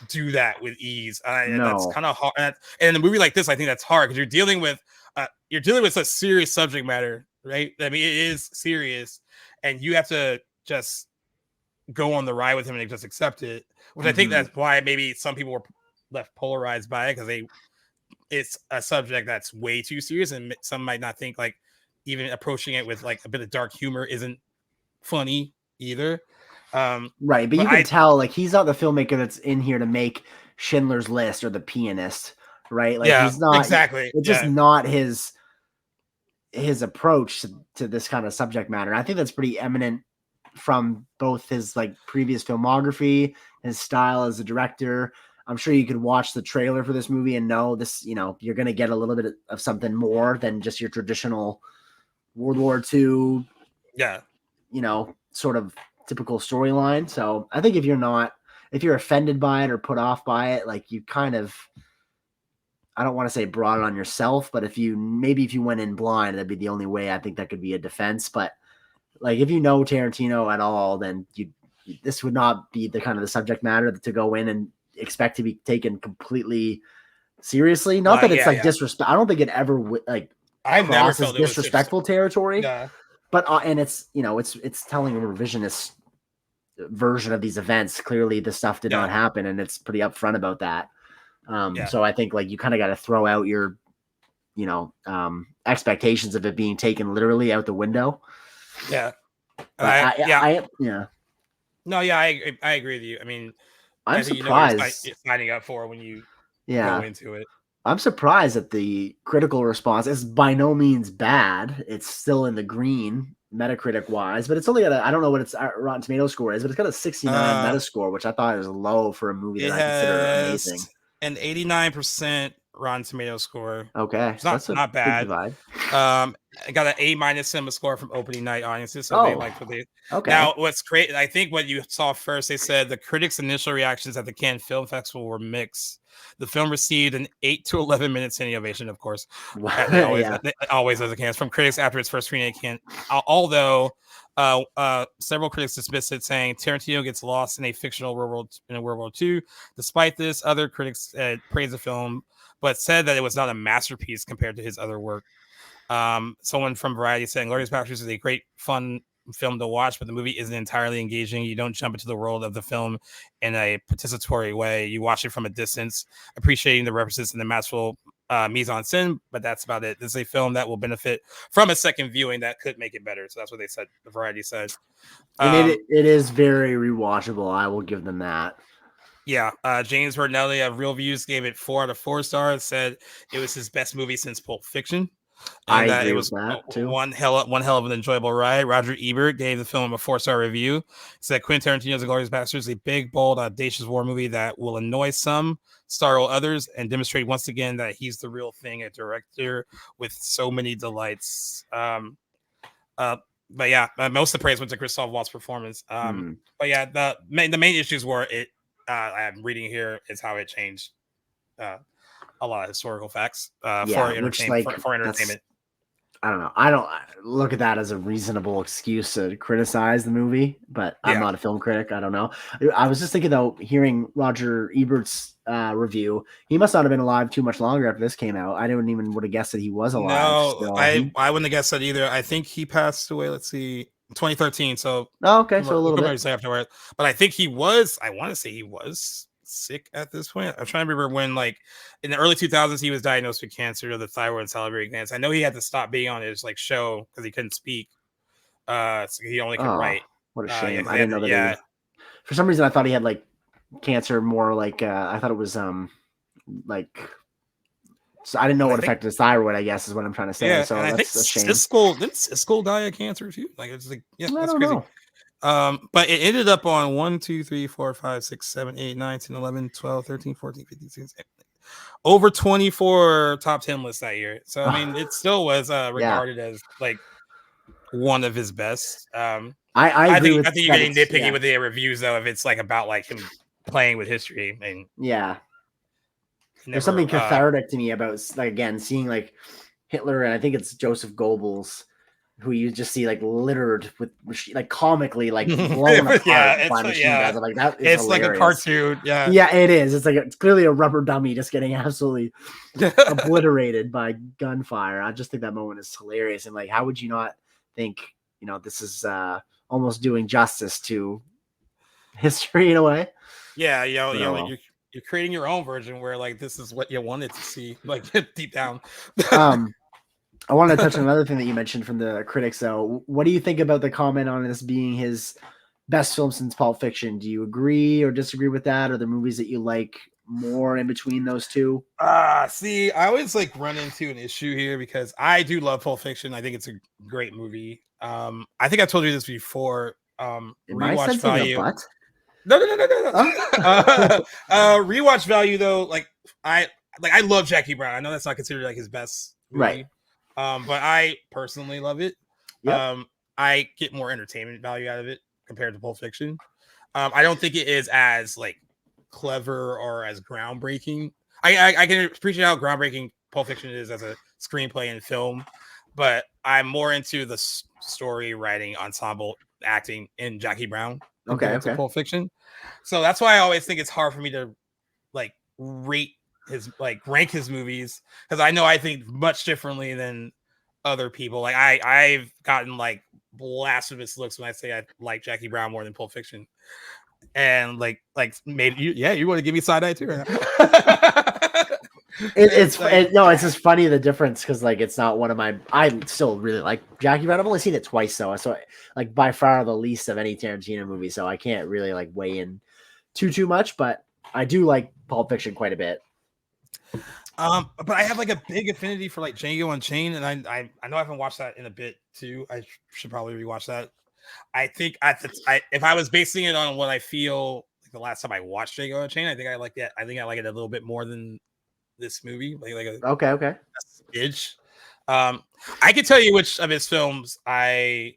do that with ease. And that's kind of hard. And in a movie like this, I think that's hard because you're dealing with a serious subject matter, right? I mean, it is serious, and you have to just go on the ride with him and just accept it. Which I think that's why maybe some people were left polarized by it because it's a subject that's way too serious, and some might not think like even approaching it with like a bit of dark humor isn't funny either. Right, but you can tell like he's not the filmmaker that's in here to make Schindler's List or The Pianist, right? Like he's not exactly. It's just not his approach to this kind of subject matter. I think that's pretty eminent from both his like previous filmography, his style as a director. I'm sure you could watch the trailer for this movie and know this, you know, you're going to get a little bit of something more than just your traditional World War II, you know, sort of typical storyline. So I think if you're offended by it or put off by it, like you kind of, I don't want to say brought it on yourself, but if you went in blind, that'd be the only way I think that could be a defense. But like, if you know Tarantino at all, then this would not be the kind of the subject matter to go in and expect to be taken completely seriously. Not that it's disrespect. I don't think it ever like I've never felt disrespectful territory. Yeah. But and it's, you know, it's telling a revisionist version of these events. Clearly, the stuff did not happen, and it's pretty upfront about that. So I think like you kind of got to throw out your, you know, expectations of it being taken literally out the window. Yeah. I agree with you. I mean, I'm surprised you're signing up for when you go into it. I'm surprised that the critical response is by no means bad. It's still in the green Metacritic wise, but it's only got I don't know what its Rotten Tomato score is, but it's got a 69 Metascore, which I thought was low for a movie that I consider amazing. An 89% Rotten Tomato score. Okay, it's not bad. I got an A- cinema score from opening night audiences, so they liked what they. Okay. Now, what's great? I think what you saw first, they said the critics' initial reactions at the Cannes Film Festival were mixed. The film received an 8 to 11 minute standing ovation, of course, always as it can, from critics after its first screening at Cannes. Although several critics dismissed it, saying Tarantino gets lost in a fictional World War II. Despite this, other critics praised the film, but said that it was not a masterpiece compared to his other work. Someone from Variety said Inglourious Basterds is a great fun film to watch, but the movie isn't entirely engaging. You don't jump into the world of the film in a participatory way. You watch it from a distance, appreciating the references and the masterful mise-en-scène, but that's about it. This is a film that will benefit from a second viewing that could make it better. So that's what they said. The Variety said. And it is very rewatchable. I will give them that. Yeah. James Bernelli of Real Views gave it 4 out of 4 stars, said it was his best movie since Pulp Fiction. And I agree it was with that too. One hell of an enjoyable ride. Roger Ebert gave the film a 4-star review. Said Quentin Tarantino's Inglourious Basterds is a big, bold, audacious war movie that will annoy some, startle others, and demonstrate once again that he's the real thing, a director with so many delights. But yeah, most of the praise went to Christoph Waltz's performance. But yeah, the main issues were it. I'm reading here is how it changed. A lot of historical facts for entertainment. I don't know. I don't look at that as a reasonable excuse to criticize the movie, but I'm not a film critic. I don't know. I was just thinking though, hearing Roger Ebert's review, he must not have been alive too much longer after this came out. I didn't even would have guessed that he was alive. No, still. I wouldn't have guessed that either. I think he passed away. Let's see, 2013. So okay, so a little bit afterward. But I think he was. I want to say he was sick at this point. I'm trying to remember when, like in the early 2000s, he was diagnosed with cancer of the thyroid and salivary glands. I know he had to stop being on his like show because he couldn't speak. So he only can Oh, write. what a Yeah, shame! 'cause I didn't know that. yeah. For some reason, I thought he had like cancer. More like I thought it was like. So I didn't know And I what think, affected his thyroid. I guess is what I'm trying to say. yeah, So and I think that's a shame. Siskel die of cancer too. Like it's like, yeah, I that's don't crazy. know. But it ended up on 1, 2, 3, 4, 5, 6, 7, 8, 9, 10, 11, 12, 13, 14, 15, 16, 17, over 24 top 10 lists that year. So I mean, it still was regarded as like one of his best. I agree with I think you're getting nitpicky with the reviews though, if it's like about like him playing with history. I mean, there's something cathartic to me about like again seeing like Hitler, and I think it's Joseph Goebbels, who you just see like littered with like comically like blown apart by machine guns. I'm like, that is it's hilarious. Like a cartoon. Yeah, it is. It's like it's clearly a rubber dummy just getting absolutely obliterated by gunfire. I just think that moment is hilarious. And like, how would you not think, this is almost doing justice to history in a way? Yeah, you're creating your own version where like this is what you wanted to see, like deep down. I want to touch on another thing that you mentioned from the critics, though. What do you think about the comment on this being his best film since Pulp Fiction? Do you agree or disagree with that? Are there movies that you like more in between those two? See, I always like run into an issue here because I do love Pulp Fiction. I think it's a great movie. I think I told you this before. Rewatch value. No. Rewatch value though, like I love Jackie Brown. I know that's not considered like his best movie. Right. But I personally love it. Yep. I get more entertainment value out of it compared to Pulp Fiction. I don't think it is as like clever or as groundbreaking. I can appreciate how groundbreaking Pulp Fiction is as a screenplay and film, but I'm more into the story writing, ensemble acting in Jackie Brown compared to Pulp Fiction. So that's why I always think it's hard for me to like rank his movies, because I think much differently than other people. Like I've gotten like blasphemous looks when I say I like Jackie Brown more than Pulp Fiction, and like maybe you want to give me side eye too right now. It's just funny the difference, because like it's not one of my. I still really like Jackie Brown. I've only seen it twice though, so like by far the least of any Tarantino movie. So I can't really like weigh in too much, but I do like Pulp Fiction quite a bit. But I have like a big affinity for like Django Unchained, and I know I haven't watched that in a bit too. I should probably rewatch that. I think if I was basing it on what I feel like the last time I watched Django Unchained, I think I like that. I think I like it a little bit more than this movie. Okay. Smidge. I can tell you which of his films I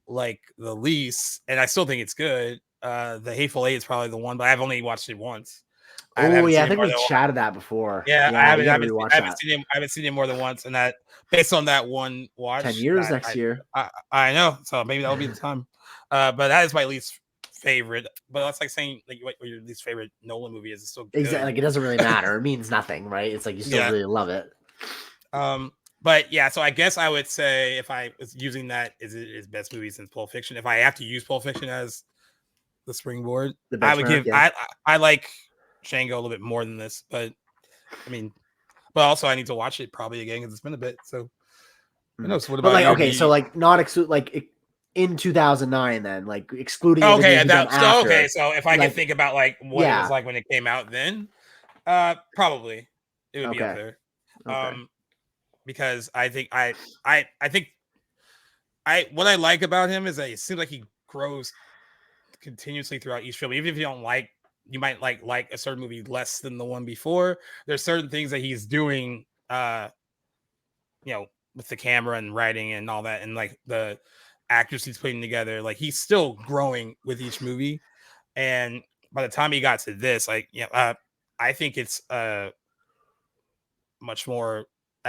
like the least, and I still think it's good. The Hateful Eight is probably the one, but I've only watched it once. Oh yeah, I think we chatted that before. Yeah, I haven't seen it more than once, and that based on that one watch. 10 years next year. I know, so maybe that'll be the time. But that is my least favorite. But that's like saying like what your least favorite Nolan movie is. It's still good. Exactly. Like it doesn't really matter. It means nothing, right? It's like you still really love it. But yeah, so I guess I would say if I was using that as his best movie since Pulp Fiction, if I have to use Pulp Fiction as the springboard, I would give. I like Django a little bit more than this, but I mean, but also I need to watch it probably again because it's been a bit. So who knows? What about like okay, so like not exclude like in 2009 then like excluding. Okay, okay. So if I can think about like what it was like when it came out, then probably it would be up there. Because I think what I like about him is that it seems like he grows continuously throughout each film, even if you don't like. You might like a certain movie less than the one before. There's certain things that he's doing, with the camera and writing and all that, and like the actors he's putting together. Like he's still growing with each movie. And by the time he got to this, I think it's much more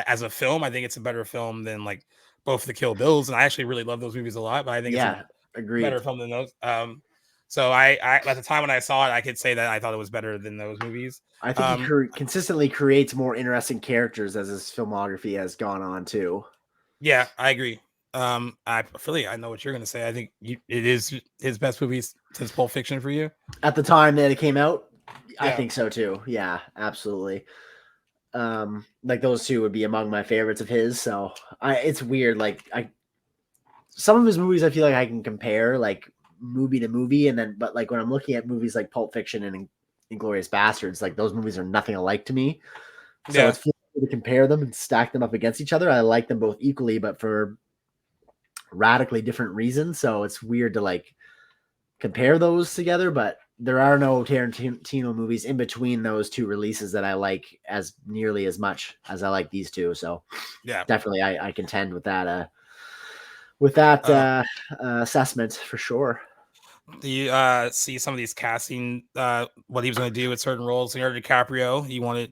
as a film. I think it's a better film than like both the Kill Bills, and I actually really love those movies a lot. But I think it's a better film than those. So I at the time when I saw it, I could say that I thought it was better than those movies. I think he consistently creates more interesting characters as his filmography has gone on too. Yeah, I agree. I know what you're going to say. I think it is his best movies since Pulp Fiction for you. At the time that it came out, I think so too. Yeah, absolutely. Like those two would be among my favorites of his. So it's weird. Like some of his movies I feel like I can compare like movie to movie, and then but like when I'm looking at movies like Pulp Fiction and Inglourious Bastards, like those movies are nothing alike to me. So Yeah. it's fun to compare them and stack them up against each other. I like them both equally, but for radically different reasons. So it's weird to like compare those together, but there are no Tarantino movies in between those two releases that I like as nearly as much as I like these two. So Yeah. definitely I contend with that assessment for sure. Do you see some of these casting what he was going to do with certain roles? Leonardo DiCaprio, he wanted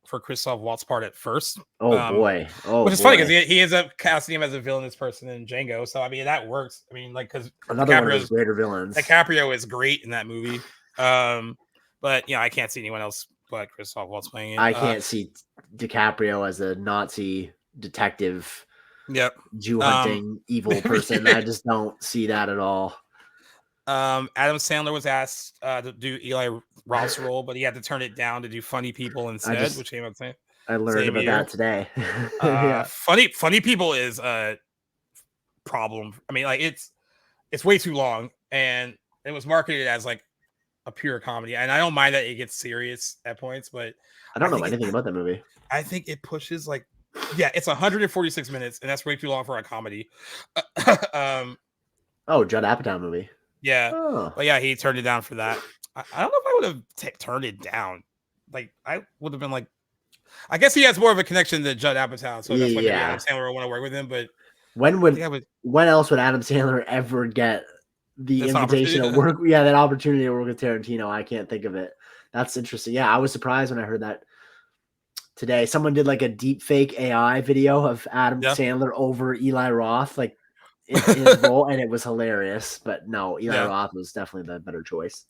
for Christoph Waltz part at first. Oh boy. Oh, which is funny because he ends up casting him as a villainous person in Django. So I mean that works. I mean, like, because another one of his greater villains. DiCaprio is great in that movie. But I can't see anyone else but Christoph Waltz playing it. I can't see DiCaprio as a Nazi detective. Yep. Jew hunting evil person. I just don't see that at all. Adam Sandler was asked to do Eli Roth's role, but he had to turn it down to do Funny People instead, which came out saying. I learned about that today. Funny People is a problem. I mean, like it's way too long, and it was marketed as like a pure comedy. And I don't mind that it gets serious at points, but I don't know anything about that movie. I think it pushes like, it's 146 minutes, and that's way too long for a comedy. Judd Apatow movie. Yeah, but he turned it down for that. I don't know if I would have turned it down. Like I would have been like, I guess he has more of a connection to Judd Apatow, so that's why Adam Sandler would want to work with him. But when else would Adam Sandler ever get the invitation to work? Yeah, that opportunity to work with Tarantino. I can't think of it. That's interesting. Yeah, I was surprised when I heard that today. Someone did like a deep fake AI video of Adam Sandler over Eli Roth, like in his role, and it was hilarious. But no, Eli Roth was definitely the better choice.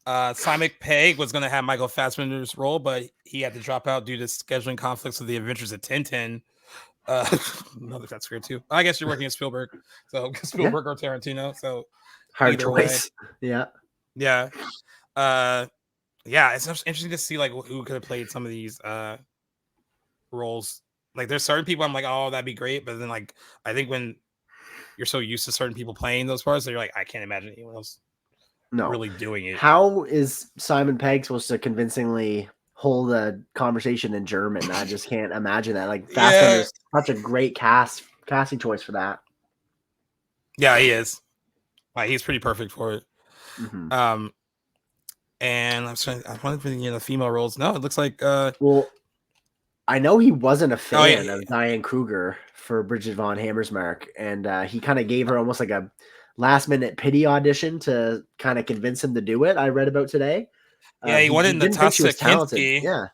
Simon Pegg was going to have Michael Fassbender's role, but he had to drop out due to scheduling conflicts with the Adventures of Tintin. That's weird too. I guess you're working at Spielberg, so Spielberg or Tarantino. So hard choice. Way. Yeah. It's interesting to see like who could have played some of these roles. Like there's certain people I'm like, oh, that'd be great, but then like I think when you're so used to certain people playing those parts, that you're like, I can't imagine anyone else really doing it. How is Simon Pegg supposed to convincingly hold a conversation in German? I just can't imagine that. Like Fassbender's such a great casting choice for that. Yeah, he is. Like he's pretty perfect for it. Mm-hmm. And I wanted to the female roles. No, it looks like I know he wasn't a fan of Diane Kruger for Bridget von Hammersmark, and he kind of gave her almost like a last-minute pity audition to kind of convince him to do it. I read about today. He wanted Natasha Kinski. Yeah,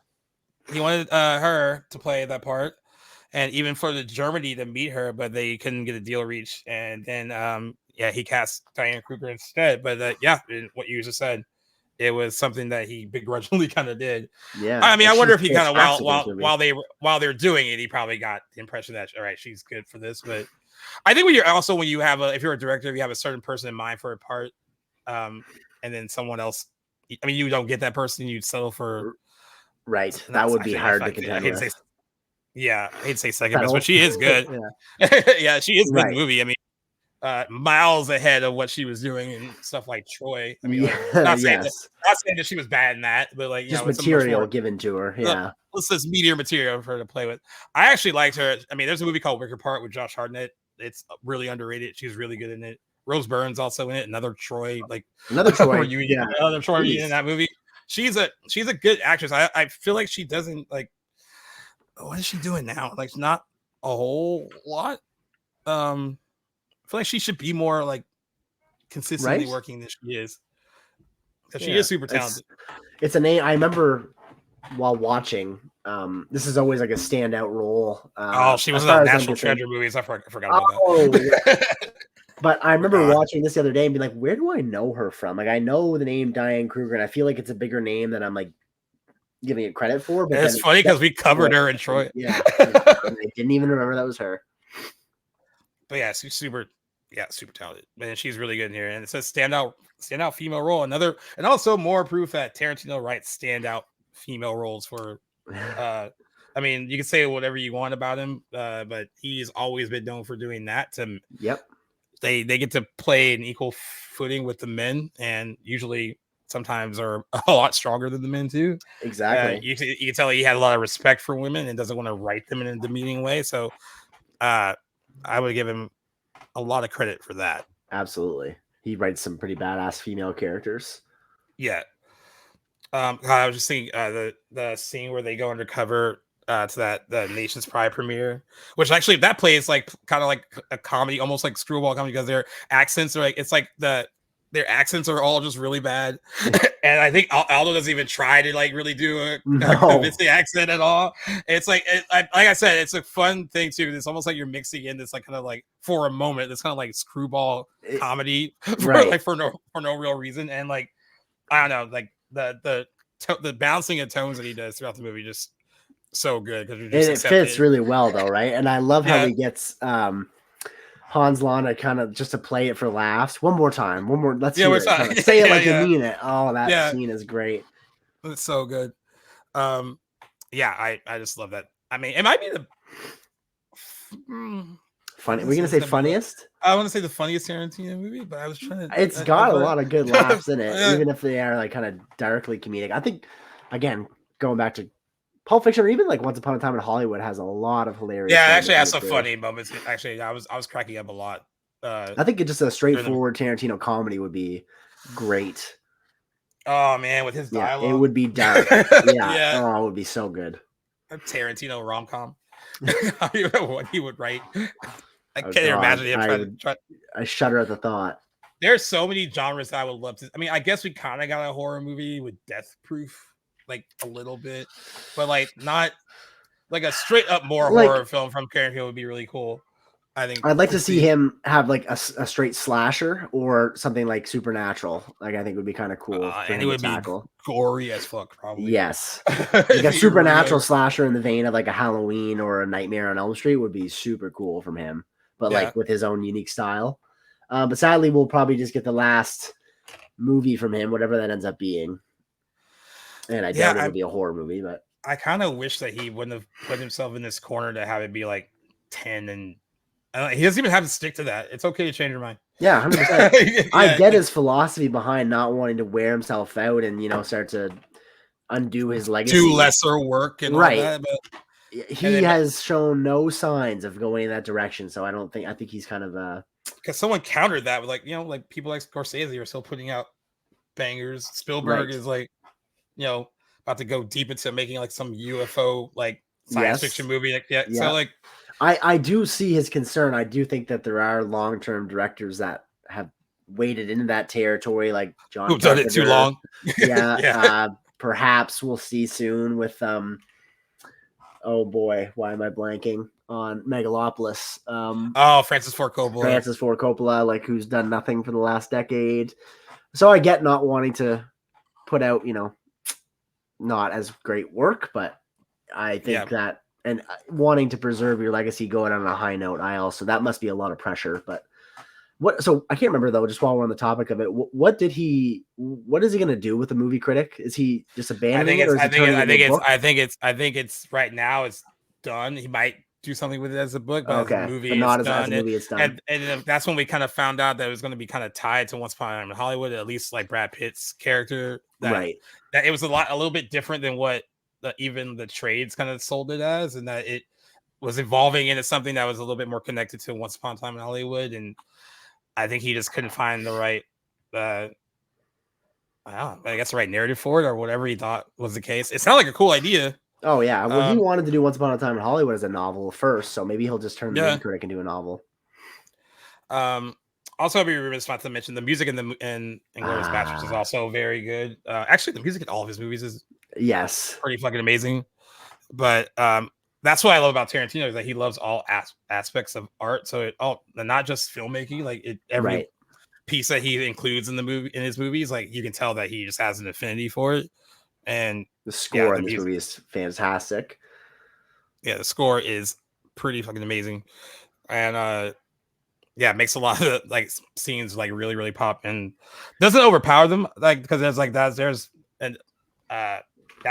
he wanted her to play that part, and even for the Germany to meet her, but they couldn't get a deal reached. And then he cast Diane Kruger instead. But what you just said. It was something that he begrudgingly kind of did. Yeah. I mean, I wonder if he kind of while they're doing it, he probably got the impression that all right, she's good for this. But I think if you're a director, if you have a certain person in mind for a part, and then someone else, I mean, you don't get that person, you settle for right. That would be hard to contend with. I hate to say second best, but she is good. She is good in the movie. I mean, miles ahead of what she was doing and stuff like Troy. I mean, not saying that she was bad in that, but like just material given to her. Yeah, this is meteor material for her to play with. I actually liked her. I mean, there's a movie called Wicker Part with Josh Hartnett. It's really underrated. She's really good in it. Rose Byrne's also in it. Another Troy in that movie. She's a good actress. I feel like she doesn't like. What is she doing now? Like not a whole lot. I feel like she should be more like consistently working than she is. Because she is super talented. It's a name I remember while watching. This is always like a standout role. She was in the National Treasure movies. I forgot about that. But I remember watching this the other day and being like, where do I know her from? Like I know the name Diane Kruger, and I feel like it's a bigger name than I'm like giving it credit for. But it's funny because we covered her in Troy. Yeah. I didn't even remember that was her. But she's super talented. Man, she's really good in here. And it says standout female role. And also more proof that Tarantino writes standout female roles for I mean, you can say whatever you want about him, but he's always been known for doing that to they get to play an equal footing with the men, and usually sometimes are a lot stronger than the men too. Exactly. You can tell he had a lot of respect for women and doesn't want to write them in a demeaning way. So I would give him a lot of credit for that. Absolutely. He writes some pretty badass female characters. Yeah. I was just thinking the scene where they go undercover to the Nation's Pride premiere, which actually that plays like kind of like a comedy, almost like screwball comedy, because their accents are like, it's like their accents are all just really bad. And I think Aldo doesn't even try to like really do a convincing accent at all. It's like, like I said, it's a fun thing too. It's almost like you're mixing in this like kind of like for a moment, this kind of like screwball comedy for no real reason. And like, I don't know, like the balancing of tones that he does throughout the movie just so good, because it fits really well though, right? And I love how he gets Hans Landa kind of just to play it for laughs. One more time. Let's hear it. Say it like you mean it. Oh, that scene is great. It's so good. I just love that. I mean, it might be the funny. We're gonna say funniest. I want to say the funniest Tarantino movie, but I was trying to. It's got a lot of good laughs in it, even if they are like kind of darkly comedic. I think, again, going back to Pulp Fiction, or even like Once Upon a Time in Hollywood, has a lot of hilarious. Yeah, actually has some funny moments. Actually, I was cracking up a lot. I think just a straightforward Tarantino comedy would be great. Oh man, with his dialogue, it would be dark. Oh, it would be so good. A Tarantino rom-com. What he would write. I can't imagine him I shudder at the thought. There's so many genres that I would love to. I mean, I guess we kind of got a horror movie with Death Proof, like a little bit, but like not like a straight up horror film from Tarantino would be really cool. I think I'd like to see him have like a straight slasher or something like Supernatural. Like I think would be kind of cool. And it would be gory as fuck, probably. Yes, like a Supernatural slasher in the vein of like a Halloween or a Nightmare on Elm Street would be super cool from him, but like with his own unique style. But sadly, we'll probably just get the last movie from him, whatever that ends up being. And I doubt it'll be a horror movie, but I kind of wish that he wouldn't have put himself in this corner to have it be like 10 and he doesn't even have to stick to that. It's okay to change your mind. Yeah, 100%. I get his philosophy behind not wanting to wear himself out and, start to undo his legacy. Do lesser work and all that. But he has shown no signs of going in that direction. So I think he's kind of because someone countered that with like people like Scorsese are still putting out bangers. Spielberg is like, about to go deep into making like some UFO like science fiction movie. So like I do see his concern. I do think that there are long-term directors that have waded into that territory, like John who've done it too long. Perhaps we'll see soon with oh boy, why am I blanking on Megalopolis? Francis Ford Coppola, like who's done nothing for the last decade. So I get not wanting to put out, not as great work, but I think that and wanting to preserve your legacy going on a high note, that must be a lot of pressure. But so I can't remember though, just while we're on the topic of it, what is he going to do with the Movie Critic? Is he just abandoning it? I think it's right now it's done. He might do something with it as a book, but as a movie, as a movie, it's done. And that's when we kind of found out that it was going to be kind of tied to Once Upon a Time in Hollywood, at least like Brad Pitt's character. That it was a little bit different than what even the trades kind of sold it as, and that it was evolving into something that was a little bit more connected to Once Upon a Time in Hollywood. And I think he just couldn't find the right, I guess the right narrative for it or whatever he thought was the case. It sounded like a cool idea. Oh yeah. Well, he wanted to do Once Upon a Time in Hollywood as a novel first, so maybe he'll just turn the Movie Critic into a novel. Also, I'd be remiss not to mention the music in Inglourious Basterds is also very good. Actually, the music in all of his movies is pretty fucking amazing. But that's what I love about Tarantino is that he loves all aspects of art. So not just filmmaking, like every piece that he includes in his movies, like you can tell that he just has an affinity for it. And the score in this movie is fantastic. Yeah, the score is pretty fucking amazing, and it makes a lot of like scenes like really really pop and doesn't overpower them, like because that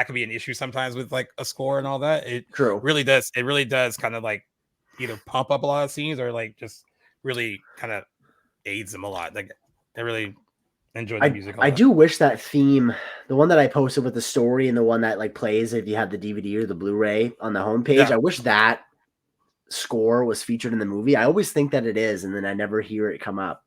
could be an issue sometimes with like a score and all that. It really does kind of like either pump up a lot of scenes or like just really kind of aids them a lot. Like I really enjoy the music. I do wish that theme, the one that I posted with the story and the one that like plays if you have the DVD or the Blu-ray on the homepage, I wish that score was featured in the movie. I always think that it is, and then I never hear it come up.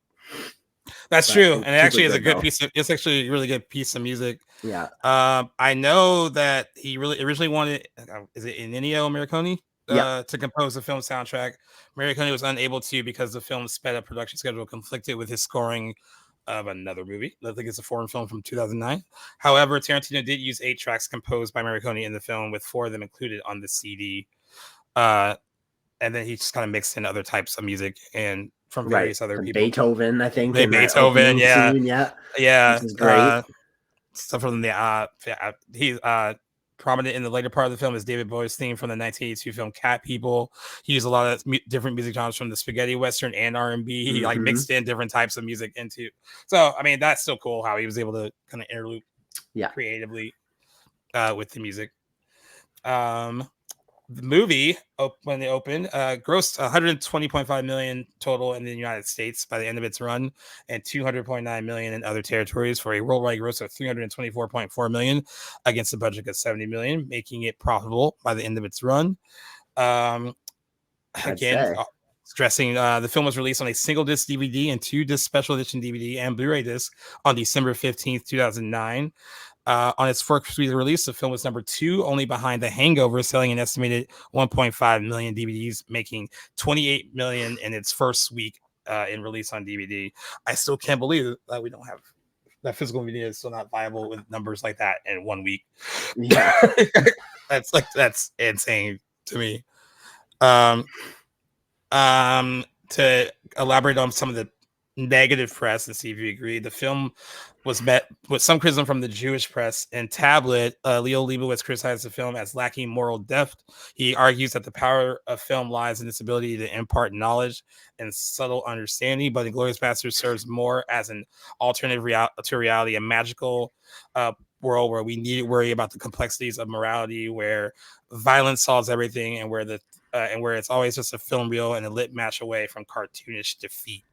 That's true, and it actually is a good piece. It's actually a really good piece of music. Yeah. I know that he really originally wanted. Is it Ennio Morricone? To compose the film soundtrack. Morricone was unable to because the film's sped up production schedule conflicted with his scoring of another movie. I think it's a foreign film from 2009. However, Tarantino did use 8 tracks composed by Morricone in the film, with 4 of them included on the CD. And then he just kind of mixed in other types of music and from various other people. Beethoven, I think. Beethoven, yeah. This is great. Stuff from the he's prominent in the later part of the film is David Bowie's theme from the 1982 film Cat People. He used a lot of different music genres from the spaghetti western and R&B. He like mixed in different types of music into. So I mean, that's still cool how he was able to kind of interloop creatively with the music. The movie, when they opened, grossed 120.5 million total in the United States by the end of its run, and 200.9 million in other territories, for a worldwide gross of 324.4 million against a budget of 70 million, making it profitable by the end of its run. Again, stressing the film was released on a single disc DVD and 2 disc special edition DVD and Blu-ray disc on December 15th, 2009. On its first release, the film was number 2, only behind The Hangover, selling an estimated 1.5 million DVDs, making 28 million in its first week in release on DVD. I still can't believe that we don't have that physical media is still not viable with numbers like that in 1 week. Yeah, that's insane to me. To elaborate on some of the negative press and see if you agree, the film was met with some criticism from the Jewish press. And Tablet, Leo Leibovitz criticized the film as lacking moral depth. He argues that the power of film lies in its ability to impart knowledge and subtle understanding, but Inglourious Basterds serves more as an alternative to reality, a magical world where we need to worry about the complexities of morality, where violence solves everything, and where where it's always just a film reel and a lit match away from cartoonish defeat.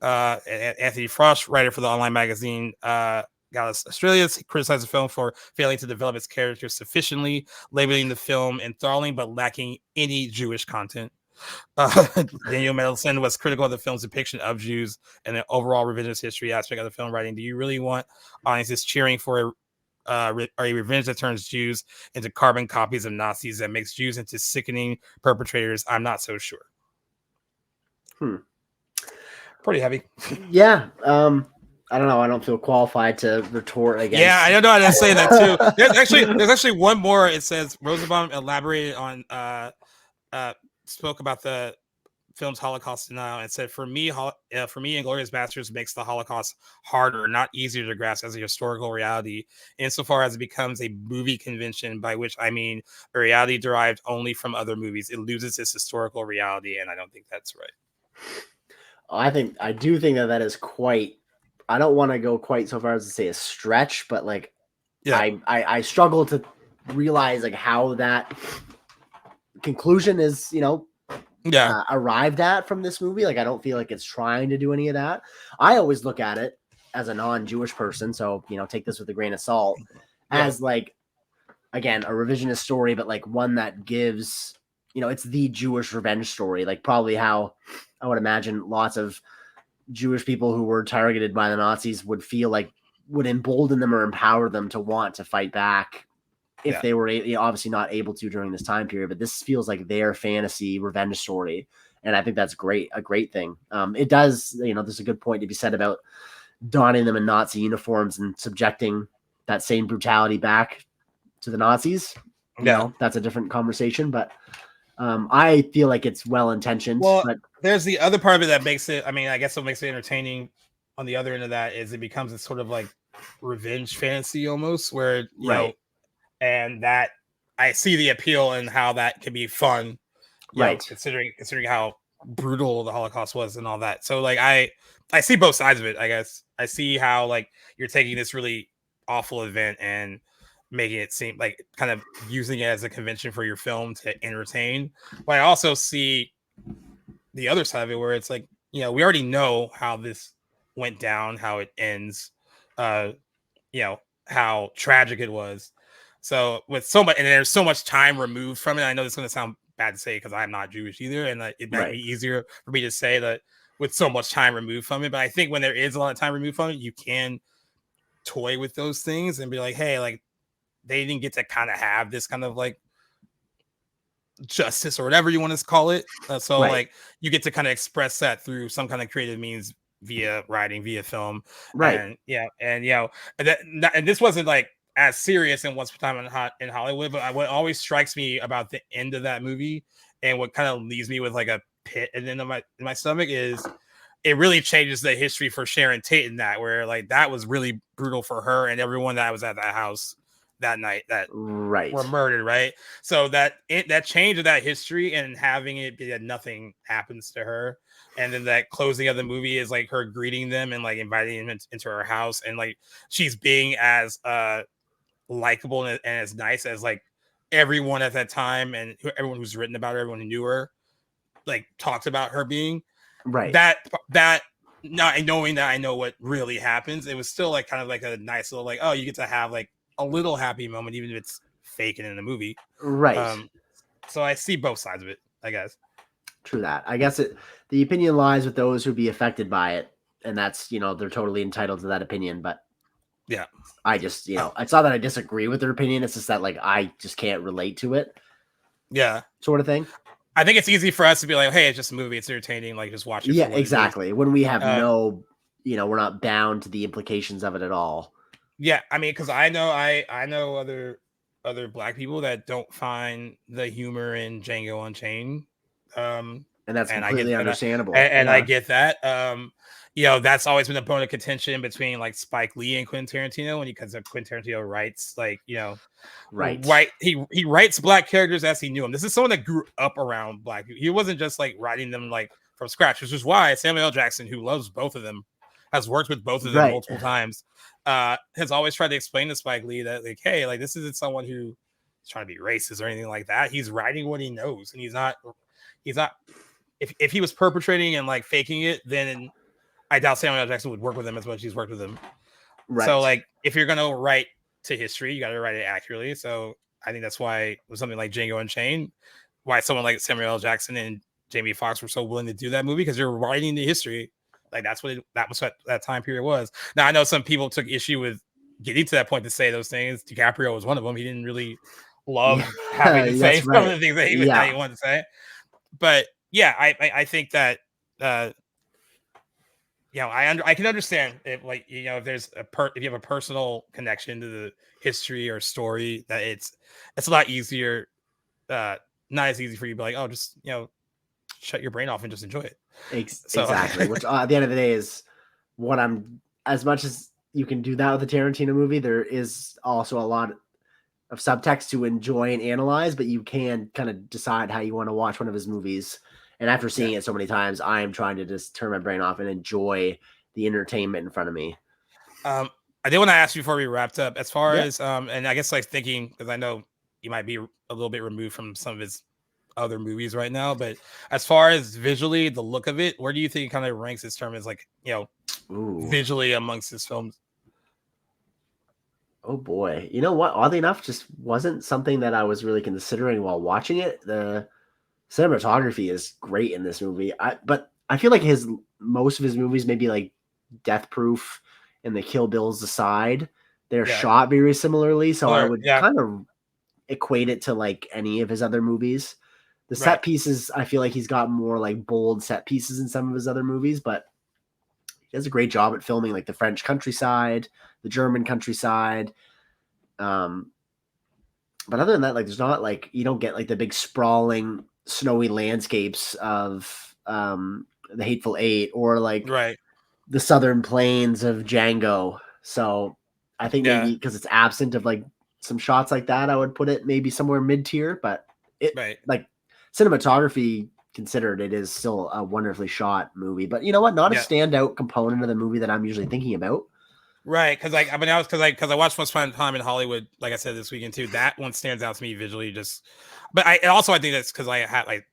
Anthony Frost, writer for the online magazine Gallus Australia, criticized the film for failing to develop its characters sufficiently, labeling the film enthralling but lacking any Jewish content. Daniel Mendelsohn was critical of the film's depiction of Jews and the overall revisionist history aspect of the film, writing, "Do you really want audiences cheering for a revenge that turns Jews into carbon copies of Nazis, that makes Jews into sickening perpetrators? I'm not so sure." Pretty heavy. Yeah. I don't know. I don't feel qualified to retort against. Yeah, I don't know how to say that too. There's actually one more. It says Rosenbaum elaborated on spoke about the film's Holocaust denial and said, for me, Inglourious Basterds makes the Holocaust harder, not easier to grasp as a historical reality, insofar as it becomes a movie convention, by which I mean a reality derived only from other movies. It loses its historical reality, and I don't think that's right. I do think that is quite, I don't want to go quite so far as to say a stretch, but like, I struggle to realize like how that conclusion is, arrived at from this movie. Like, I don't feel like it's trying to do any of that. I always look at it as a non-Jewish person. So, take this with a grain of salt as like, again, a revisionist story, but like one that gives, it's the Jewish revenge story, like probably how I would imagine lots of Jewish people who were targeted by the Nazis would feel like would embolden them or empower them to want to fight back if they were obviously not able to during this time period. But this feels like their fantasy revenge story. And I think that's a great thing. It does, there's a good point to be said about donning them in Nazi uniforms and subjecting that same brutality back to the Nazis. That's a different conversation, but I feel like it's well-intentioned. Well, but there's the other part of it that makes it, I guess what makes it entertaining on the other end of that is it becomes a sort of like revenge fantasy almost, where, you know, and that I see the appeal and how that can be fun, considering how brutal the Holocaust was and all that. So like, I see both sides of it, I guess. I see how like you're taking this really awful event and making it seem like kind of using it as a convention for your film to entertain. But I also see the other side of it where it's like, we already know how this went down, how it ends, how tragic it was. So with so much, and there's so much time removed from it. I know this is going to sound bad to say because I'm not Jewish either, and it might be easier for me to say that with so much time removed from it. But I think when there is a lot of time removed from it, you can toy with those things and be like, hey, like they didn't get to kind of have this kind of like justice or whatever you want to call it. So like you get to kind of express that through some kind of creative means via writing, via film, and and this wasn't like as serious in Once Upon a Time in Hollywood, but what always strikes me about the end of that movie and what kind of leaves me with like a pit and then in my stomach is it really changes the history for Sharon Tate in that, where like that was really brutal for her and everyone that was at that house that night that were murdered, right? So that change of that history and having it be that nothing happens to her, and then that closing of the movie is like her greeting them and like inviting them into her house, and like she's being as likable and as nice as like everyone at that time and everyone who's written about her, everyone who knew her, like talked about her being that not knowing that I know what really happens, it was still like kind of like a nice little like, oh, you get to have like a little happy moment, even if it's faking in the movie. Right. So I see both sides of it, I guess. True that. I guess the opinion lies with those who'd be affected by it. And that's, they're totally entitled to that opinion. But yeah, I just, it's not that I disagree with their opinion. It's just that like, I just can't relate to it. Yeah. Sort of thing. I think it's easy for us to be like, hey, it's just a movie. It's entertaining. Like just watch it. Yeah, exactly. When we have we're not bound to the implications of it at all. Yeah, I mean, because I know other Black people that don't find the humor in Django Unchained, and that's completely understandable. I get that. That's always been a bone of contention between like Spike Lee and Quentin Tarantino, because Quentin Tarantino writes like he writes Black characters as he knew them. This is someone that grew up around Black people. He wasn't just like writing them like from scratch, which is why Samuel L. Jackson, who loves both of them, has worked with both of them multiple times. Has always tried to explain to Spike Lee that like, hey, like this isn't someone who is trying to be racist or anything like that. He's writing what he knows, and he's not. If he was perpetrating and like faking it, then I doubt Samuel L. Jackson would work with him as much as he's worked with him. Right. So like, if you're gonna write to history, you got to write it accurately. So I think that's why with something like Django Unchained, why someone like Samuel L. Jackson and Jamie Foxx were so willing to do that movie, because you're writing the history. Like that's what that time period was. Now I know some people took issue with getting to that point to say those things. DiCaprio was one of them. He didn't really love having to say some of the things that he wanted to say. But yeah, I think that I can understand if like if there's if you have a personal connection to the history or story, that it's a lot easier. Not as easy for you to be like, oh, just shut your brain off and just enjoy it. Exactly. Which at the end of the day is what I'm, as much as you can do that with a Tarantino movie, there is also a lot of subtext to enjoy and analyze, but you can kind of decide how you want to watch one of his movies. And after seeing it so many times, I am trying to just turn my brain off and enjoy the entertainment in front of me. I did want to ask you before we wrapped up, as far as and I guess like thinking, because I know you might be a little bit removed from some of his other movies right now, but as far as visually the look of it, where do you think it kind of ranks its term as like visually amongst his films? Oh boy, you know what, oddly enough, just wasn't something that I was really considering while watching it. The cinematography is great in this movie, but I feel like most of his movies, maybe like Death Proof and the Kill Bills aside, they're shot very similarly, so I would kind of equate it to like any of his other movies. The set pieces, I feel like he's got more like bold set pieces in some of his other movies, but he does a great job at filming like the French countryside, the German countryside. But other than that, like there's not like, you don't get like the big sprawling snowy landscapes of the Hateful Eight or like the southern plains of Django. So I think maybe because it's absent of like some shots like that, I would put it maybe somewhere mid-tier, but like cinematography considered, it is still a wonderfully shot movie. But you know what? Not a standout component of the movie that I'm usually thinking about. Right, because like because I watched Once Upon a Time in Hollywood, like I said this weekend too. That one stands out to me visually. But I think that's because I had like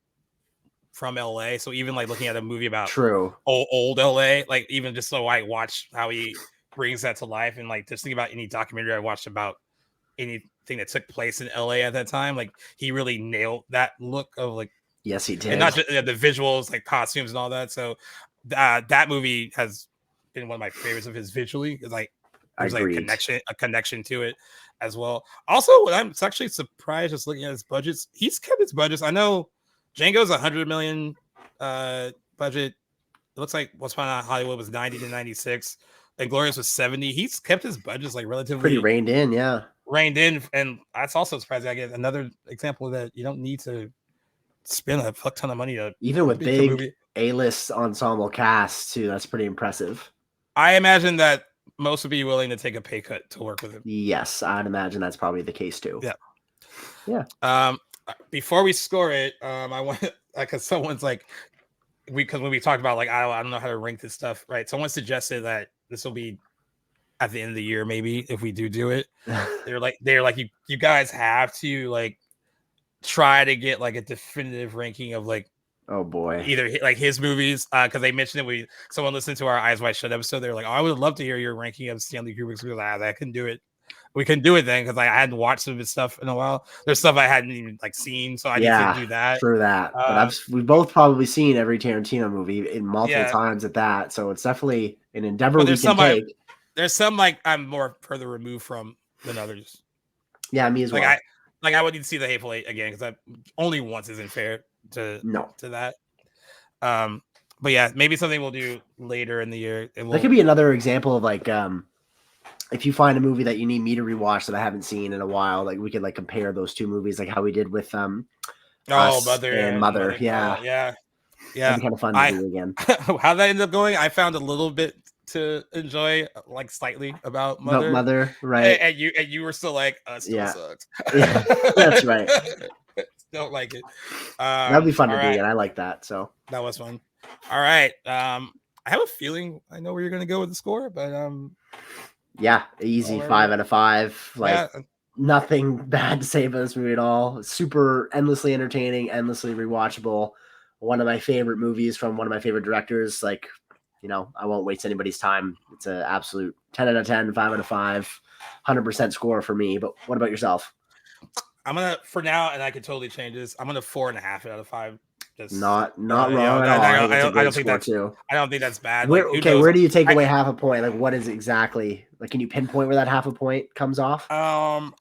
from LA. So even like looking at a movie about True. old LA, like even just so I watch how he brings that to life, and like just think about any documentary I watched about anything that took place in LA at that time, like he really nailed that look of like, Yes, he did. and not just the visuals, like costumes and all that. So that movie has been one of my favorites of his visually. It's like there's like a connection to it as well. Also, I'm actually surprised just looking at his budgets. He's kept his budgets. I know Django's $100 million budget. It looks like Once Upon a Hollywood was 90 to 96. And Glorious was 70. He's kept his budgets like relatively pretty reined in, yeah. And that's also surprising. I get another example that you don't need to spend a fuck ton of money to even with big A-list ensemble casts too. That's pretty impressive. I imagine that most would be willing to take a pay cut to work with him. Yes, I'd imagine that's probably the case too. Yeah. Before we score it, I want because someone's like, because when we talked about like I don't know how to rank this stuff, right? Someone suggested that this will be at the end of the year, maybe if we do it. they're like you guys have to like try to get like a definitive ranking of like, oh boy, either like his movies, because they mentioned it. Someone listened to our Eyes Wide Shut episode. They're like, oh, I would love to hear your ranking of Stanley Kubrick's movies. I couldn't do it. We couldn't do it then because I hadn't watched some of his stuff in a while. There's stuff I hadn't even like seen, so I need to do that. True that. But we've both probably seen every Tarantino movie in multiple times at that, so it's definitely an endeavor we can take. There's some like I'm more further removed from than others. Yeah, me as well. I would need to see The Hateful Eight again because only once isn't fair to that. But yeah, maybe something we'll do later in the year. That could be another example of like if you find a movie that you need me to rewatch that I haven't seen in a while, like we could like compare those two movies, like how we did with Mother. Yeah. That'd be kind of fun to do again. How that ended up going, I found a little bit to enjoy, like slightly about Mother. Right? And you were still like, still sucks. Yeah, that's right. Don't like it. That'd be fun to do again. I like that. So that was fun. All right. I have a feeling I know where you're gonna go with the score, but yeah, easy 5 out of 5. Like nothing bad to say about this movie at all. Super endlessly entertaining, endlessly rewatchable. One of my favorite movies from one of my favorite directors. Like, you know, I won't waste anybody's time. It's an absolute 10 out of 10, 5 out of 5, 100% score for me. But what about yourself? I'm gonna, for now, and I could totally change this. I'm gonna 4.5 out of 5. Just not wrong at all. I don't think that's bad. Where do you take away half a point? Like, what is exactly? Like, can you pinpoint where that half a point comes off? Even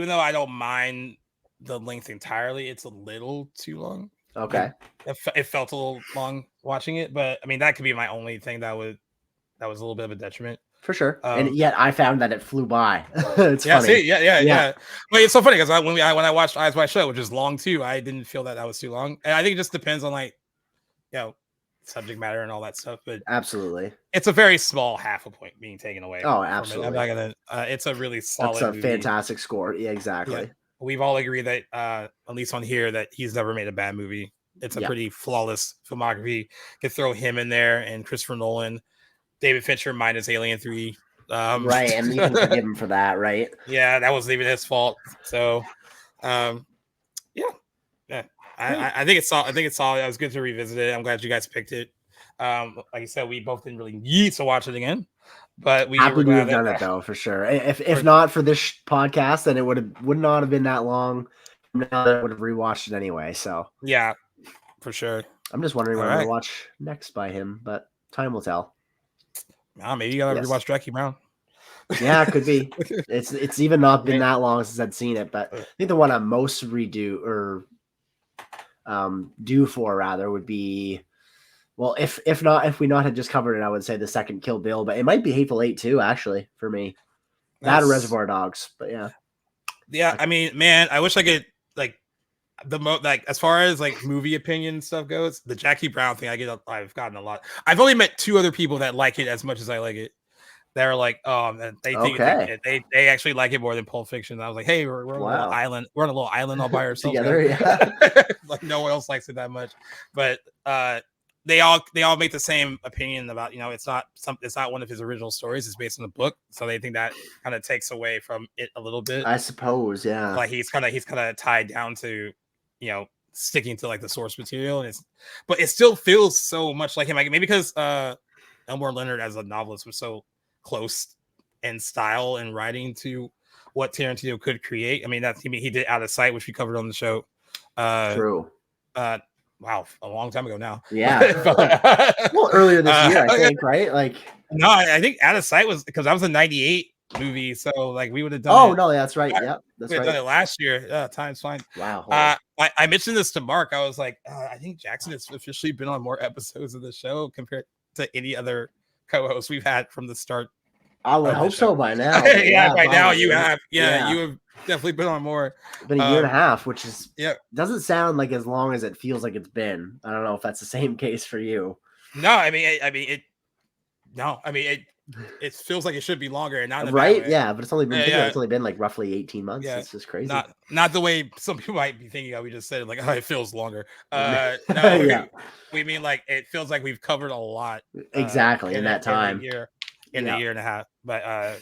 though I don't mind the length entirely, it's a little too long. Okay, it felt a little long watching it, but I mean that could be my only thing that was a little bit of a detriment. For sure. And yet I found that it flew by. It's funny. See, yeah. But it's so funny because when I watched Eyes Wide Shut, which is long too, I didn't feel that was too long. And I think it just depends on like, you know, subject matter and all that stuff. But absolutely, it's a very small half a point being taken away. Oh, absolutely. I'm not gonna. It's a really solid. That's a movie. fantastic score. Yeah, exactly. Yeah. We've all agreed that, at least on here, that he's never made a bad movie. It's a pretty flawless filmography. Could throw him in there and Christopher Nolan, David Fincher minus Alien 3. Right, and you can forgive him for that, right? Yeah, that wasn't even his fault. So, I think it's solid. It was good to revisit it. I'm glad you guys picked it. Like I said, we both didn't really need to watch it again, but we happy to have done it though, for sure. If not for this podcast, then it would not have been that long. Now I would have rewatched it anyway. So yeah, for sure. I'm just wondering what I'm gonna watch next by him, but time will tell. Maybe you gotta rewatch Jackie Brown. Yeah, it could be. It's even not been that long since I'd seen it, but I think the one I'm most due for rather would be, well, if we not had just covered it, I would say the second Kill Bill, but it might be Hateful Eight too, actually, for me. That or Reservoir Dogs, but yeah. Yeah, I mean, man, I wish I could as far as like movie opinion stuff goes, the Jackie Brown thing I've gotten a lot. I've only met 2 other people that like it as much as I like it. They're like, they think they actually like it more than Pulp Fiction. And I was like, hey, we're on a little island. We're on a little island all by ourselves together. Yeah. Like no one else likes it that much. But they all make the same opinion about, you know, it's not one of his original stories. It's based on the book, so they think that kind of takes away from it a little bit. I suppose, yeah. Like he's kind of tied down to, you know, sticking to like the source material, and but it still feels so much like him. Like maybe because Elmore Leonard as a novelist was so close in style and writing to what Tarantino could create. I mean, he did Out of Sight, which we covered on the show. True. Wow, a long time ago now. Yeah. Well, earlier this year, I think, right? Like, no, I think Out of Sight was because that was a '98 movie, so like we would have done. Oh no, that's right. Yeah, that's right. Done it last year. Time's fine. Wow. I mentioned this to Mark. I was like, I think Jackson has officially been on more episodes of the show compared to any other co-host we've had from the start. I would hope so by now. Yeah, by now you have. Yeah, you have definitely been on more. It's been a year and a half, which is doesn't sound like as long as it feels like it's been. I don't know if that's the same case for you. No, I mean it feels like it should be longer, and not right. Yeah, but it's only been it's only been like roughly 18 months. Yeah, it's just crazy. Not the way some people might be thinking. We just said like, oh, it feels longer. No, we mean like it feels like we've covered a lot exactly in that time. In a year and a half, but I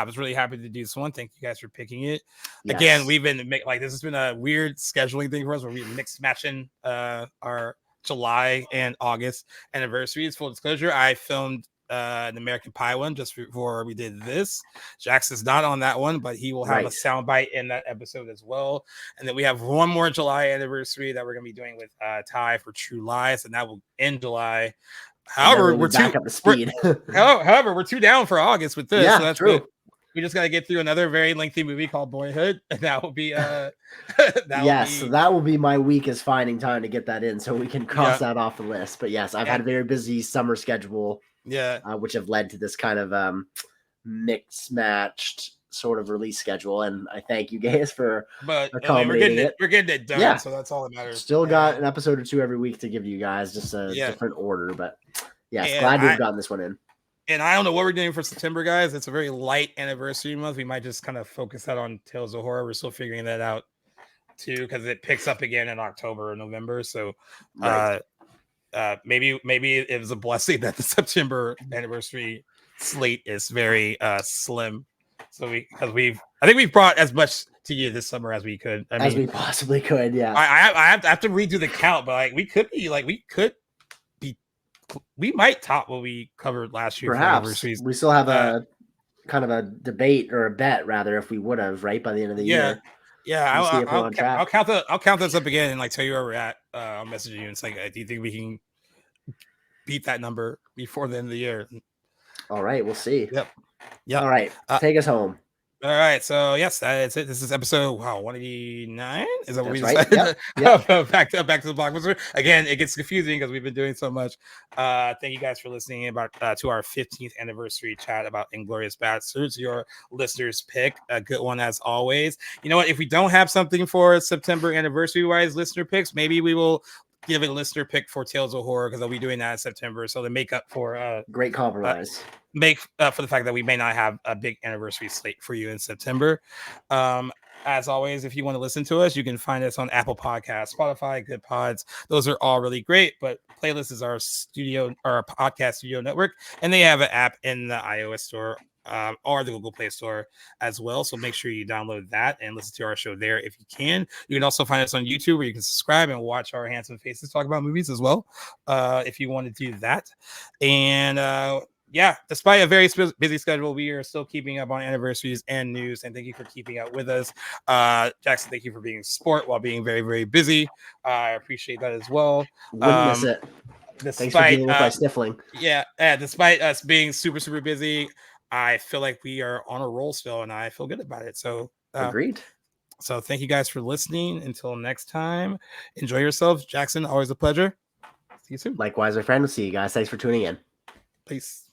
was really happy to do this one. Thank you guys for picking it. Yes. Again, we've been like this has been a weird scheduling thing for us where we mix matching our July and August anniversaries. Full disclosure, I filmed an American Pie one just before we did this. Jackson's not on that one, but he will have a soundbite in that episode as well. And then we have one more July anniversary that we're gonna be doing with Ty for True Lies, and that will end July. However, we're back up to speed. However, we're 2 down for August with this. Yeah, so that's true. Good. We just got to get through another very lengthy movie called Boyhood, and that will be so that will be my week is finding time to get that in, so we can cross that off the list. But yes, I've had a very busy summer schedule. Yeah, which have led to this kind of mixed matched sort of release schedule, and I thank you guys for accommodating it. We're getting it done, so that's all that matters. Still got an episode or two every week to give you guys, just a different order, but glad we've gotten this one in. And I don't know what we're doing for September, guys. It's a very light anniversary month. We might just kind of focus that on Tales of Horror. We're still figuring that out too, because it picks up again in October or November. So maybe it was a blessing that the September anniversary slate is very slim. So I think we've brought as much to you this summer as we could. As we possibly could, yeah. I have to redo the count, but like we might top what we covered last year. Perhaps we still have a kind of a debate or a bet, rather, if we would have by the end of the year. Yeah, I'll count this up again and like tell you where we're at. I'll message you and it's like, do you think we can beat that number before the end of the year? All right, we'll see. Yep. All right, take us home. All right, so yes, that's it. This is episode 189. Is that what we decided? Right. Yep. back to the blockbuster. Again, it gets confusing because we've been doing so much. Thank you guys for listening to our 15th anniversary chat about Inglourious Basterds. Your listeners' pick, a good one as always. You know what? If we don't have something for September anniversary-wise listener picks, maybe we will give a listener pick for Tales of Horror because I'll be doing that in September. So to make up for great compromise. Make up for the fact that we may not have a big anniversary slate for you in September. As always, if you want to listen to us, you can find us on Apple Podcasts, Spotify, Good Pods. Those are all really great, but Playlist is our podcast studio network, and they have an app in the iOS store or the Google Play Store as well. So make sure you download that and listen to our show there if you can. You can also find us on YouTube where you can subscribe and watch our handsome faces talk about movies as well, if you want to do that. And despite a very busy schedule, we are still keeping up on anniversaries and news. And thank you for keeping up with us. Jackson, thank you for being sport while being very, very busy. I appreciate that as well. Wouldn't miss it. Thanks for dealing with my sniffling. Despite us being super, super busy, I feel like we are on a roll still, and I feel good about it. So agreed. So thank you guys for listening. Until next time, enjoy yourselves. Jackson, always a pleasure. See you soon. Likewise, my friend. We'll see you guys. Thanks for tuning in. Peace.